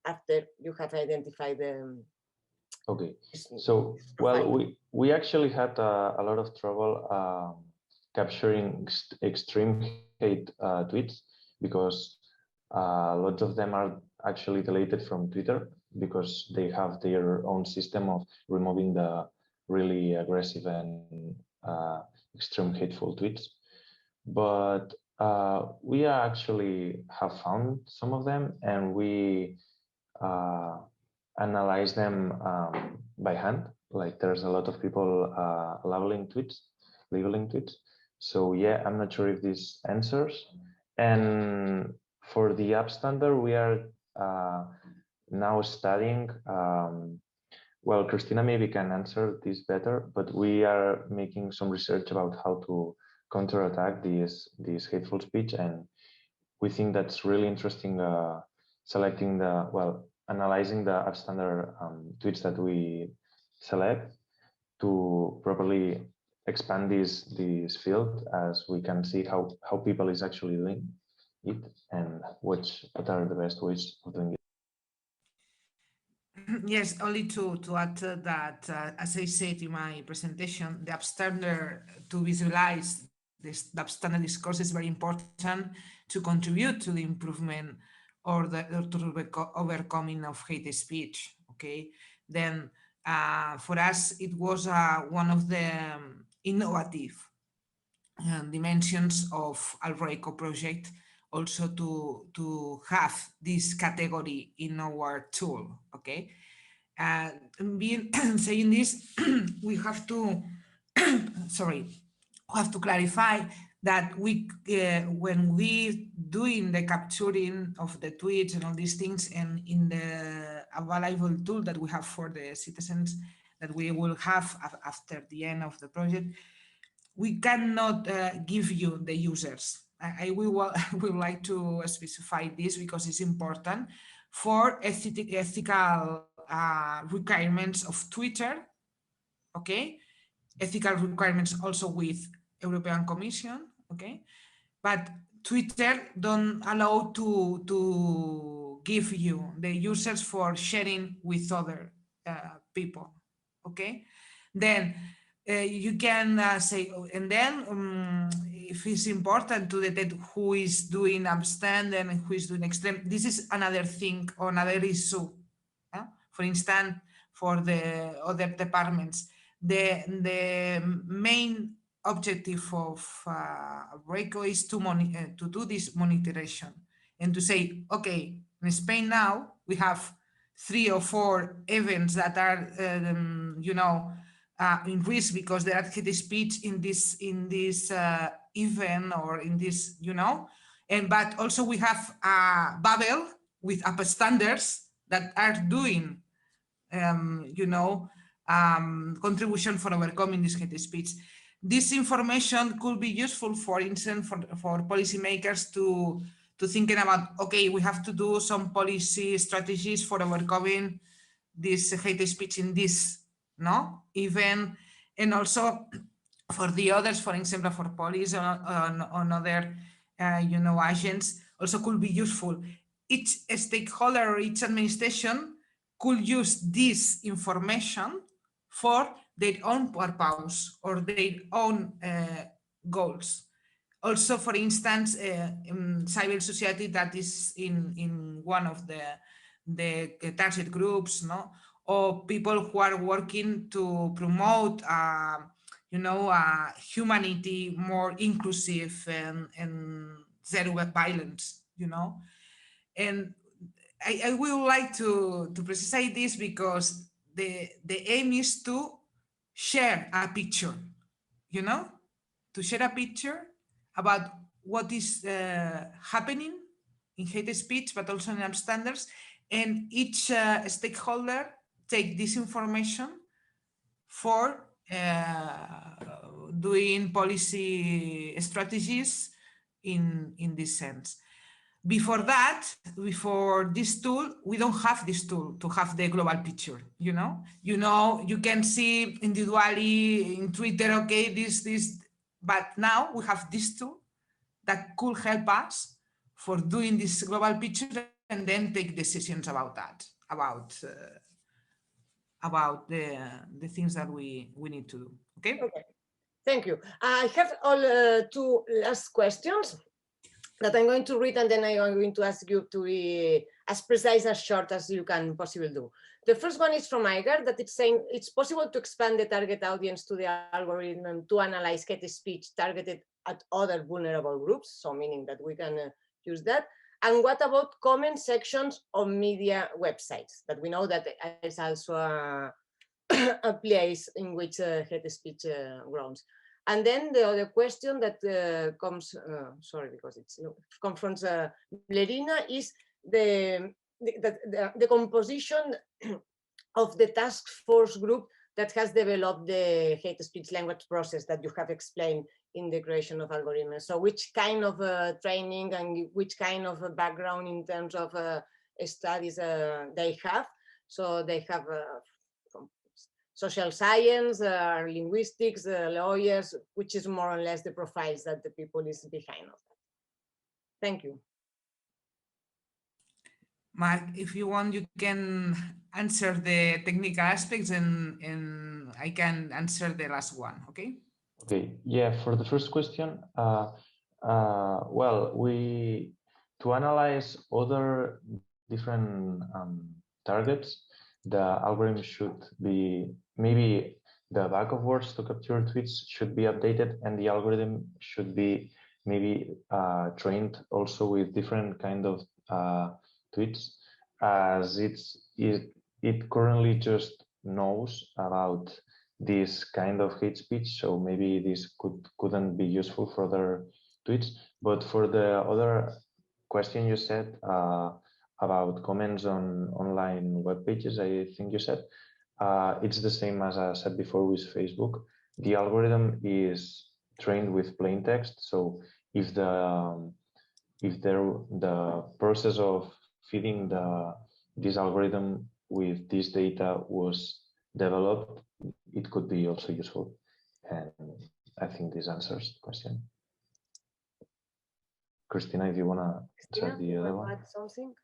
S1: after you have identified them.
S20: Okay, so well, we actually had a lot of trouble capturing extreme hate tweets, because lots of them are actually deleted from Twitter because they have their own system of removing the really aggressive and extreme hateful tweets. But we actually have found some of them, and we analyze them by hand. Like there's a lot of people labeling tweets. So yeah, I'm not sure if this answers. And for the abstander, we are now studying, well, Cristina maybe can answer this better, but we are making some research about how to counterattack this hateful speech, and we think that's really interesting, selecting analyzing the abstander tweets that we select to properly expand this field, as we can see how people is actually doing it and what are the best ways of doing it.
S19: Yes, only to add that, as I said in my presentation, the abstander, to visualize the abstander discourse, is very important to contribute to the improvement or to overcoming of hate speech. Okay, Then for us, it was one of the innovative dimensions of ALRECO project, also to have this category in our tool, okay? Saying this, we have to, sorry, we have to clarify that when we doing the capturing of the tweets and all these things, and in the available tool that we have for the citizens that we will have after the end of the project, we cannot give you the users. I would like to specify this because it's important for ethical requirements of Twitter, okay? Ethical requirements also with European Commission, okay? But Twitter don't allow to give you the users for sharing with other people, okay? Then you can say, and then if it's important to detect who is doing abstain and who is doing extreme, this is another thing or another issue. For instance, for the other departments, the main objective of ALRECO is to do this monitorization and to say, okay, in Spain now we have 3 or 4 events that are, you know, in risk because there are hate speech in this event or in this, you know, but also we have a bubble with upper standards that are doing, you know, contribution for overcoming this hate speech. This information could be useful, for instance, for policymakers to thinking about, okay, we have to do some policy strategies for overcoming this hate speech in this event, and also for the others, for example, for police on other, you know, agents, also could be useful. Each stakeholder or each administration could use this information for their own purpose or their own goals. Also, for instance, civil society that is in one of the target groups, or people who are working to promote, you know, humanity more inclusive and zero violence, you know. And I would like to precise this because the aim is to share a picture, you know, to share a picture about what is happening in hate speech, but also in standards, and each stakeholder take this information for doing policy strategies in this sense. Before that, before this tool, we don't have this tool to have the global picture, you know, you can see individually in Twitter, okay, this, but now we have this tool that could help us for doing this global picture and then take decisions about that, about the things that we need to do. Okay.
S1: Thank you. I have all 2 last questions that I'm going to read, and then I'm going to ask you to be as precise, as short as you can possibly do. The first one is from Iger, that it's saying it's possible to expand the target audience to the algorithm to analyze hate speech targeted at other vulnerable groups, so meaning that we can use that. And what about comment sections on media websites, that we know that is also a place in which hate speech grows. And then the other question that comes, sorry, because it's confronts Blerina, is the composition of the task force group that has developed the hate speech language process that you have explained in the creation of algorithms. So which kind of training and which kind of background in terms of studies they have? So they have social science, linguistics, lawyers, which is more or less the profiles that the people is behind of that. Thank you.
S19: Mark, if you want, you can answer the technical aspects and I can answer the last one, okay?
S20: Okay, yeah, for the first question, well, to analyze other different targets, the algorithm should be, maybe the back of words to capture tweets should be updated, and the algorithm should be maybe trained also with different kind of tweets, as it currently just knows about this kind of hate speech. So maybe this couldn't be useful for other tweets. But for the other question you said about comments on online web pages, I think you said, it's the same as I said before with Facebook. The algorithm is trained with plain text. So if the process of feeding this algorithm with this data was developed, it could be also useful. And I think this answers the question. Cristina, if you want to answer the other one.
S1: Add something?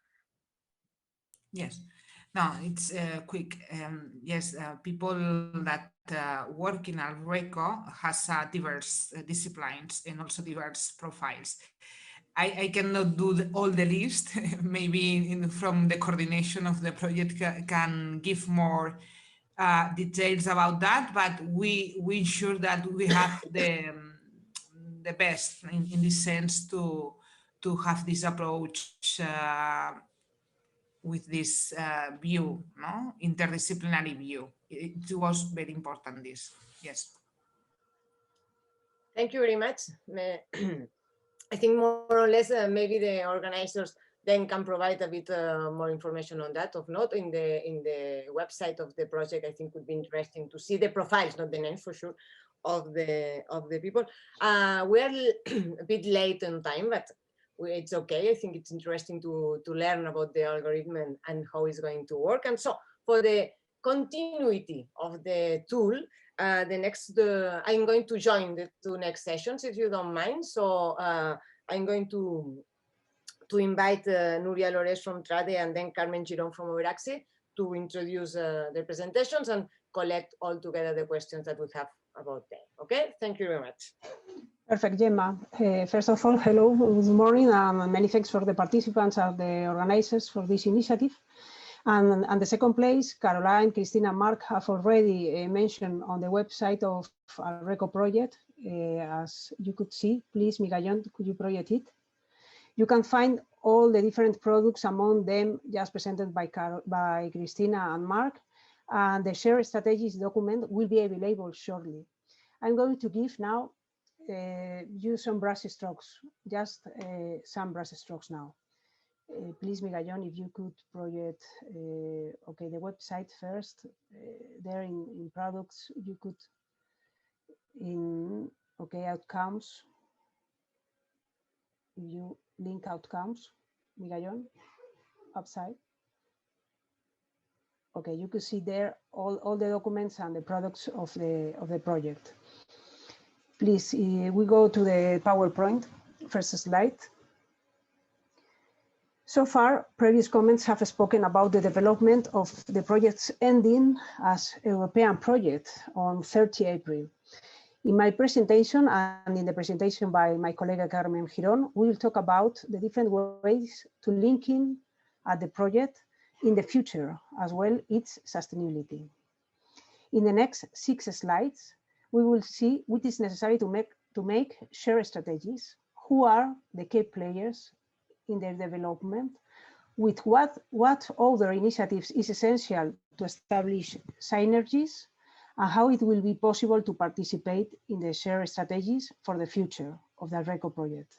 S19: Yes. No, it's quick. Yes, people that work in ALRECO has diverse disciplines and also diverse profiles. I cannot do all the list. Maybe from the coordination of the project can give more details about that, but we ensure that we have the best in this sense to have this approach with this view, no, interdisciplinary view. It was very important. This, yes.
S1: Thank you very much. I think more or less maybe the organizers then can provide a bit more information on that. Of not in the website of the project, I think would be interesting to see the profiles, not the names for sure, of the people. We are a bit late on time, but it's okay. I think it's interesting to learn about the algorithm and how it's going to work. And so for the continuity of the tool, I'm going to join the two next sessions, if you don't mind. So I'm going to invite Nuria Lores from Trade and then Carmen Giron from Overaxe to introduce their presentations and collect all together the questions that we have about them. Okay, thank you very much.
S4: Perfect, Gemma. First of all, hello, good morning, and many thanks for the participants and the organizers for this initiative. And the second place, Caroline, Cristina, and Mark have already mentioned on the website of ALRECO project. As you could see, please, Miguel, could you project it? You can find all the different products, among them just presented by Cristina and Mark, and the shared strategies document will be available shortly. I'm going to give now you some brush strokes, just some brush strokes now. Please, Miguel, if you could project, okay, the website first. There in products, you could, okay, outcomes. You link outcomes, Miguel, upside. Okay, you can see there all the documents and the products of the project. Please, we go to the PowerPoint, first slide. So far, previous comments have spoken about the development of the project's ending as a European project on 30 April. In my presentation and in the presentation by my colleague Carmen Giron, we will talk about the different ways to link in at the project in the future, as well its sustainability. In the next 6 slides, we will see what is necessary to make shared strategies, who are the key players in their development, with what other initiatives is essential to establish synergies, and how it will be possible to participate in the shared strategies for the future of the ALRECO project.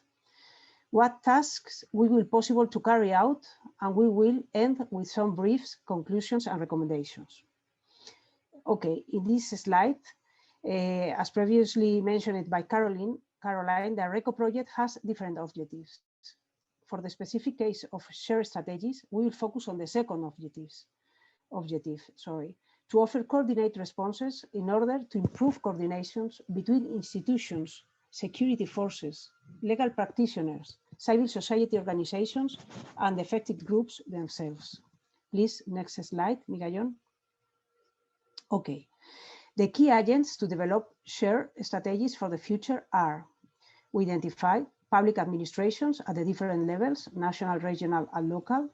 S4: What tasks will be possible to carry out, and we will end with some brief conclusions and recommendations. Okay, in this slide, as previously mentioned by Caroline, the ALRECO project has different objectives. For the specific case of shared strategies, we will focus on the second objective, to offer coordinated responses in order to improve coordinations between institutions, security forces, legal practitioners, civil society organizations, and affected groups themselves. Please, next slide, Miguel. Okay. The key agents to develop shared strategies for the future are: we identify public administrations at the different levels, national, regional, and local,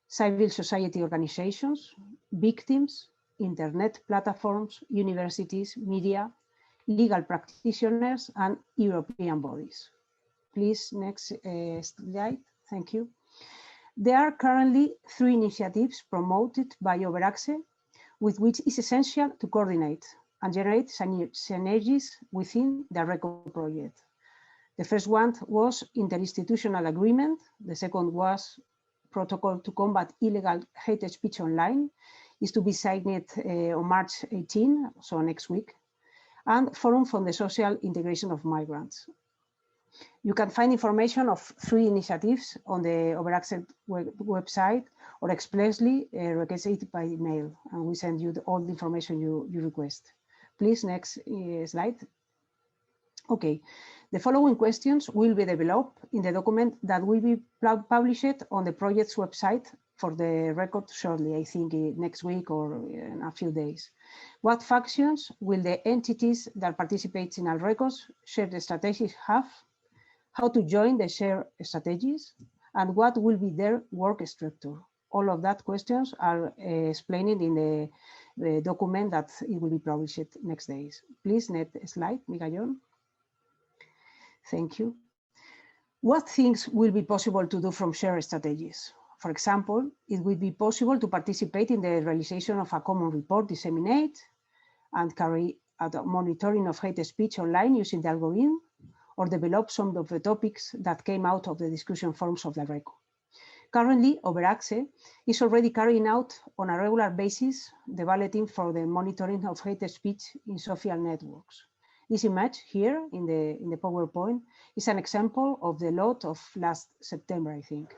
S4: civil society organizations, victims, internet platforms, universities, media, legal practitioners, and European bodies. Please, next slide. Thank you. There are currently 3 initiatives promoted by Overaxe, with which is essential to coordinate and generate synergies within the ALRECO project. The first one was interinstitutional agreement. The second was protocol to combat illegal hate speech online, is to be signed on March 18, so next week, and Forum for the Social Integration of Migrants. You can find information of 3 initiatives on the Overaxe website or expressly requested by email, and we send you all the information you request. Please, next slide. Okay, the following questions will be developed in the document that will be published on the project's website for the record shortly, I think next week or in a few days. What functions will the entities that participate in ALRECO's shared strategies have? How to join the shared strategies? And what will be their work structure? All of that questions are explained in the document that it will be published next days. Please, next slide, Miguel. Thank you. What things will be possible to do from shared strategies? For example, it will be possible to participate in the realization of a common report, disseminate, and carry out monitoring of hate speech online using the algorithm, or develop some of the topics that came out of the discussion forums of the ALRECO. Currently, Overaxe is already carrying out on a regular basis the balloting for the monitoring of hate speech in social networks. This image here in the PowerPoint is an example of the lot of last September, I think.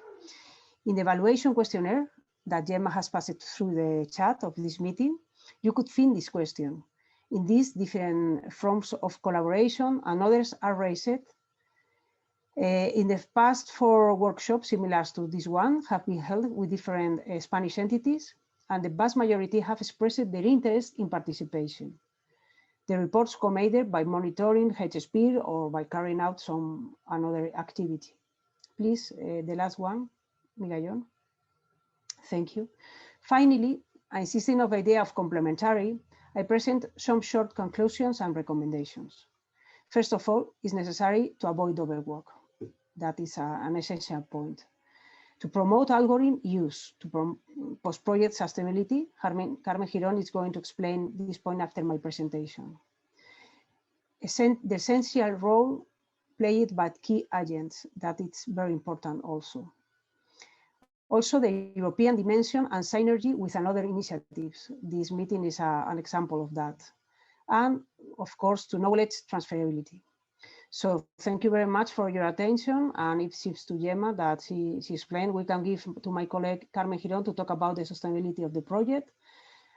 S4: In the evaluation questionnaire that Gemma has passed through the chat of this meeting, you could find this question. In these different forms of collaboration, and others are raised. In the past 4 workshops similar to this one have been held with different Spanish entities, and the vast majority have expressed their interest in participation. The reports come either by monitoring hate speech or by carrying out some another activity. Please, the last one, Miguel. Thank you. Finally, insisting on the idea of complementary, I present some short conclusions and recommendations. First of all, it's necessary to avoid overwork. That is an essential point. To promote algorithm use, to post-project sustainability, Carmen Girón is going to explain this point after my presentation. The essential role played by key agents, that it's very important also. Also, the European dimension and synergy with another initiatives. This meeting is an example of that. And of course, to knowledge transferability. So thank you very much for your attention. And it seems to Gemma that she explained, we can give to my colleague Carmen Girón to talk about the sustainability of the project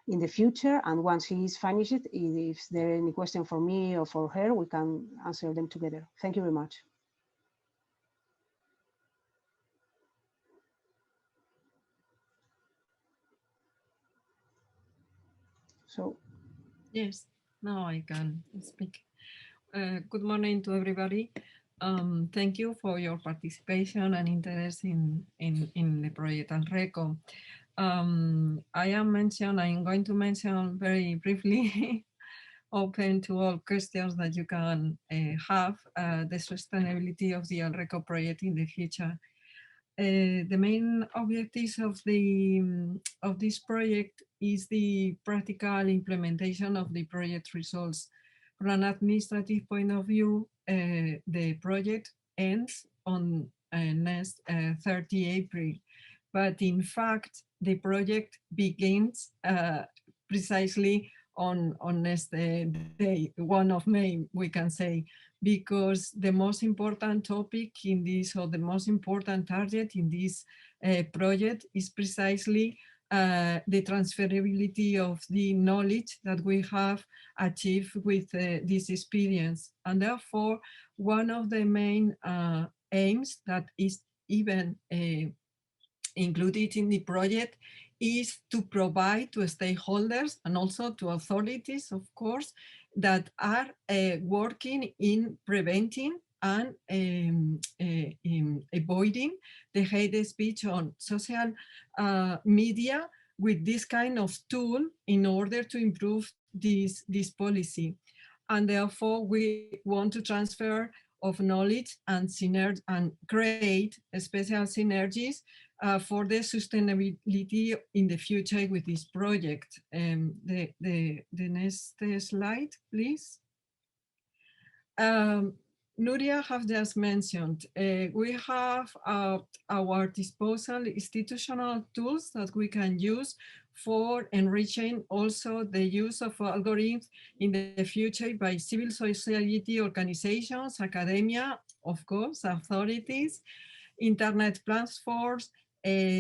S4: in the future. And once she is finished, if there are any question for me or for her, we can answer them together. Thank you very much. So,
S5: yes, now I can speak. Good morning to everybody. Thank you for your participation and interest in the project ALRECO. I'm going to mention very briefly, open to all questions that you can have, the sustainability of the ALRECO project in the future. The main objectives of this project is the practical implementation of the project results. From an administrative point of view, the project ends on next 30 April, but in fact, the project begins precisely on next day, 1 of May, we can say, because the most important topic in this, or the most important target in this project is precisely the transferability of the knowledge that we have achieved with this experience. And therefore, one of the main aims that is even included in the project is to provide to stakeholders and also to authorities, of course, that are working in preventing and avoiding the hate speech on social media with this kind of tool in order to improve this policy. And therefore, we want to transfer of knowledge and create special synergies for the sustainability in the future with this project. The next slide, please. Nuria have just mentioned, we have at our disposal institutional tools that we can use for enriching also the use of algorithms in the future by civil society organizations, academia, of course, authorities, internet platforms,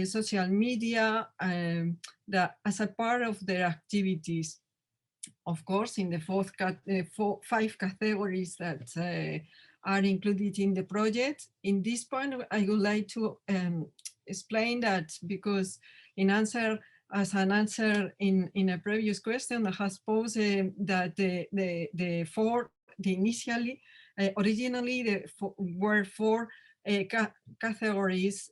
S5: social media, as a part of their activities. Of course, in the five categories that are included in the project. In this point, I would like to explain that because as an answer in a previous question that has posed that originally were four categories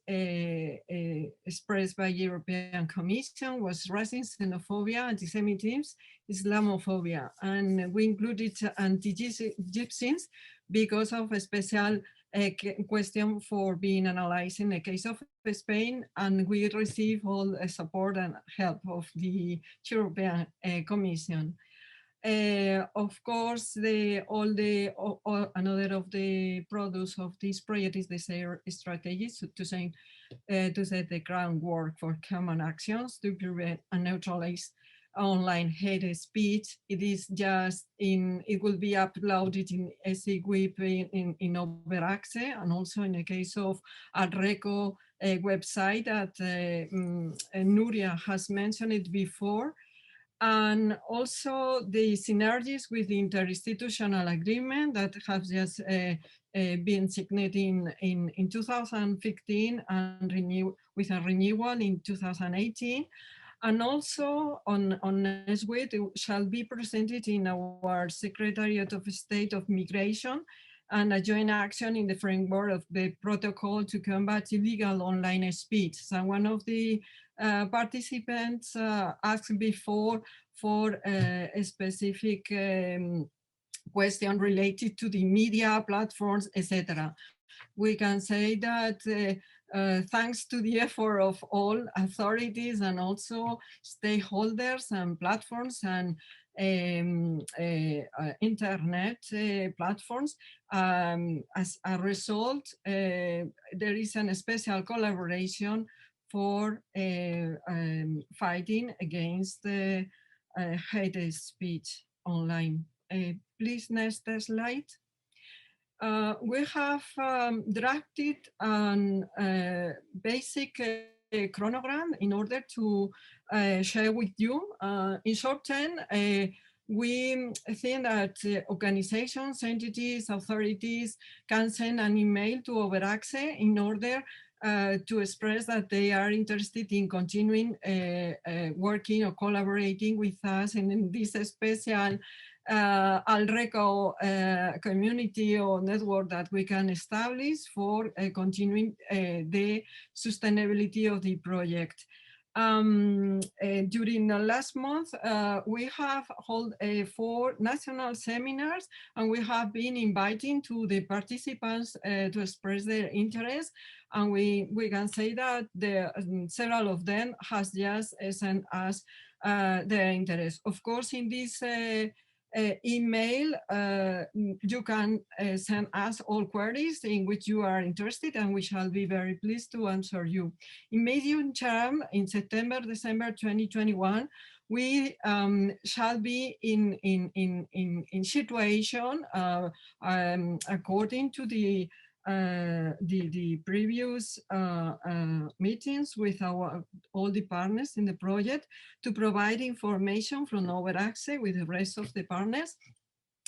S5: expressed by European Commission was racism, xenofobia, antisemitism, islamophobia, and we included anti-Gypsies because of a special question for being analyzed in the case of Spain, and we receive all the support and help of the European Commission. Of course, another of the products of this project is the strategies to set the groundwork for common actions to prevent and neutralize online hate speech. It is just it will be uploaded in SEWIP in OverAxe, and also in the case of ALRECO website that Nuria has mentioned it before. And also the synergies with the interinstitutional agreement that have just been signed in 2015 and with a renewal in 2018. And also on next week, it shall be presented in our Secretariat of State of Migration and a joint action in the framework of the protocol to combat illegal online speech. So one of the participants asked before for a specific question related to the media platforms, etc. We can say that thanks to the effort of all authorities and also stakeholders and platforms and internet platforms, as a result, there is a special collaboration for fighting against hate speech online. Please, next slide. We have drafted a basic chronogram in order to share with you. In short term, we think that organizations, entities, authorities can send an email to OverAxe in order to express that they are interested in continuing working or collaborating with us in this special ALRECO community or network that we can establish for continuing the sustainability of the project. During the last month, we have held 4 national seminars, and we have been inviting to the participants to express their interest. And we can say that several of them has just sent us their interest. Of course, in this email, you can send us all queries in which you are interested, and we shall be very pleased to answer you. In medium term, in September, December 2021, we shall be in situation according to the previous meetings with all the partners in the project to provide information from OverAxe with the rest of the partners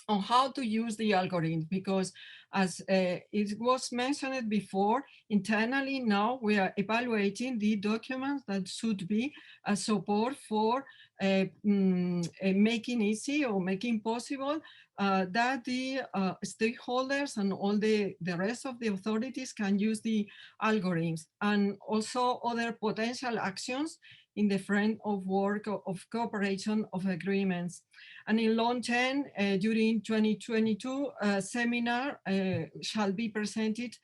S5: on how to use the algorithm, because as it was mentioned before, internally now we are evaluating the documents that should be a support for making easy or making possible that the stakeholders and all the rest of the authorities can use the algorithms, and also other potential actions in the frame of work of cooperation of agreements. And in long term, during 2022, a seminar shall be presented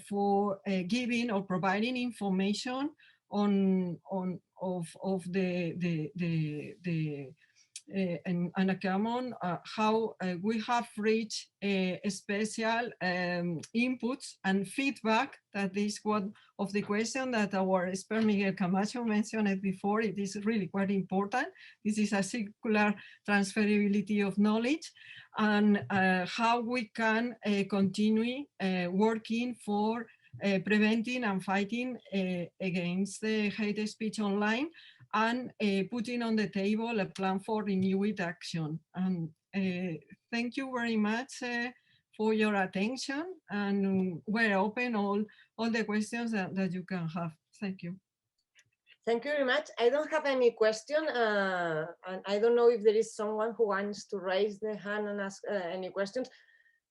S5: for giving or providing information on and a common how we have reached special inputs and feedback. That is one of the questions that our expert Miguel Camacho mentioned before. It is really quite important. This is a circular transferability of knowledge, and how we can continue working for preventing and fighting against the hate speech online, and putting on the table a plan for renewed action. And thank you very much for your attention, and we're open all the questions that you can have. Thank you.
S1: Thank you very much. I don't have any question, and I don't know if there is someone who wants to raise the hand and ask any questions.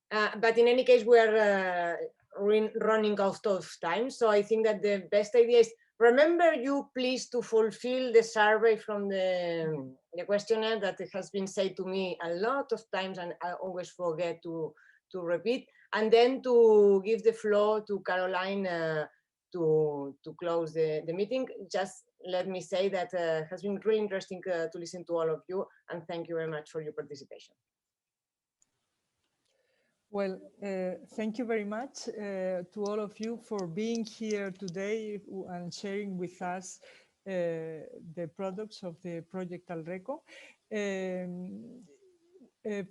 S1: But in any case, we are running out of time. So I think that the best idea is, remember you please to fulfill the survey from the questionnaire that has been said to me a lot of times, and I always forget to repeat, and then to give the floor to Caroline to close the meeting. Just let me say that it has been really interesting to listen to all of you, and thank you very much for your participation.
S2: Well, thank you very much to all of you for being here today and sharing with us the products of the Project ALRECO.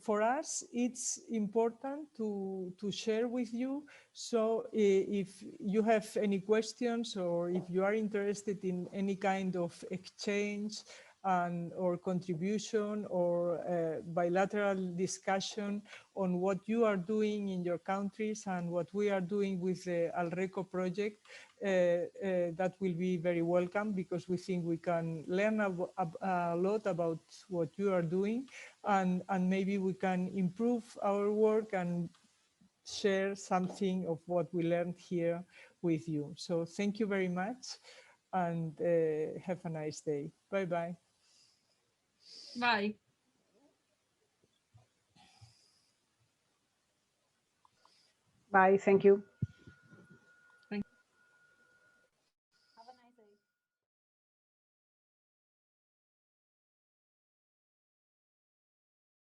S2: For us, it's important to share with you. So if you have any questions, or if you are interested in any kind of exchange or contribution, or bilateral discussion on what you are doing in your countries and what we are doing with the ALRECO project, that will be very welcome, because we think we can learn a lot about what you are doing, and maybe we can improve our work and share something of what we learned here with you. So thank you very much, and have a nice day. Bye-bye.
S5: Bye.
S4: Bye, thank you.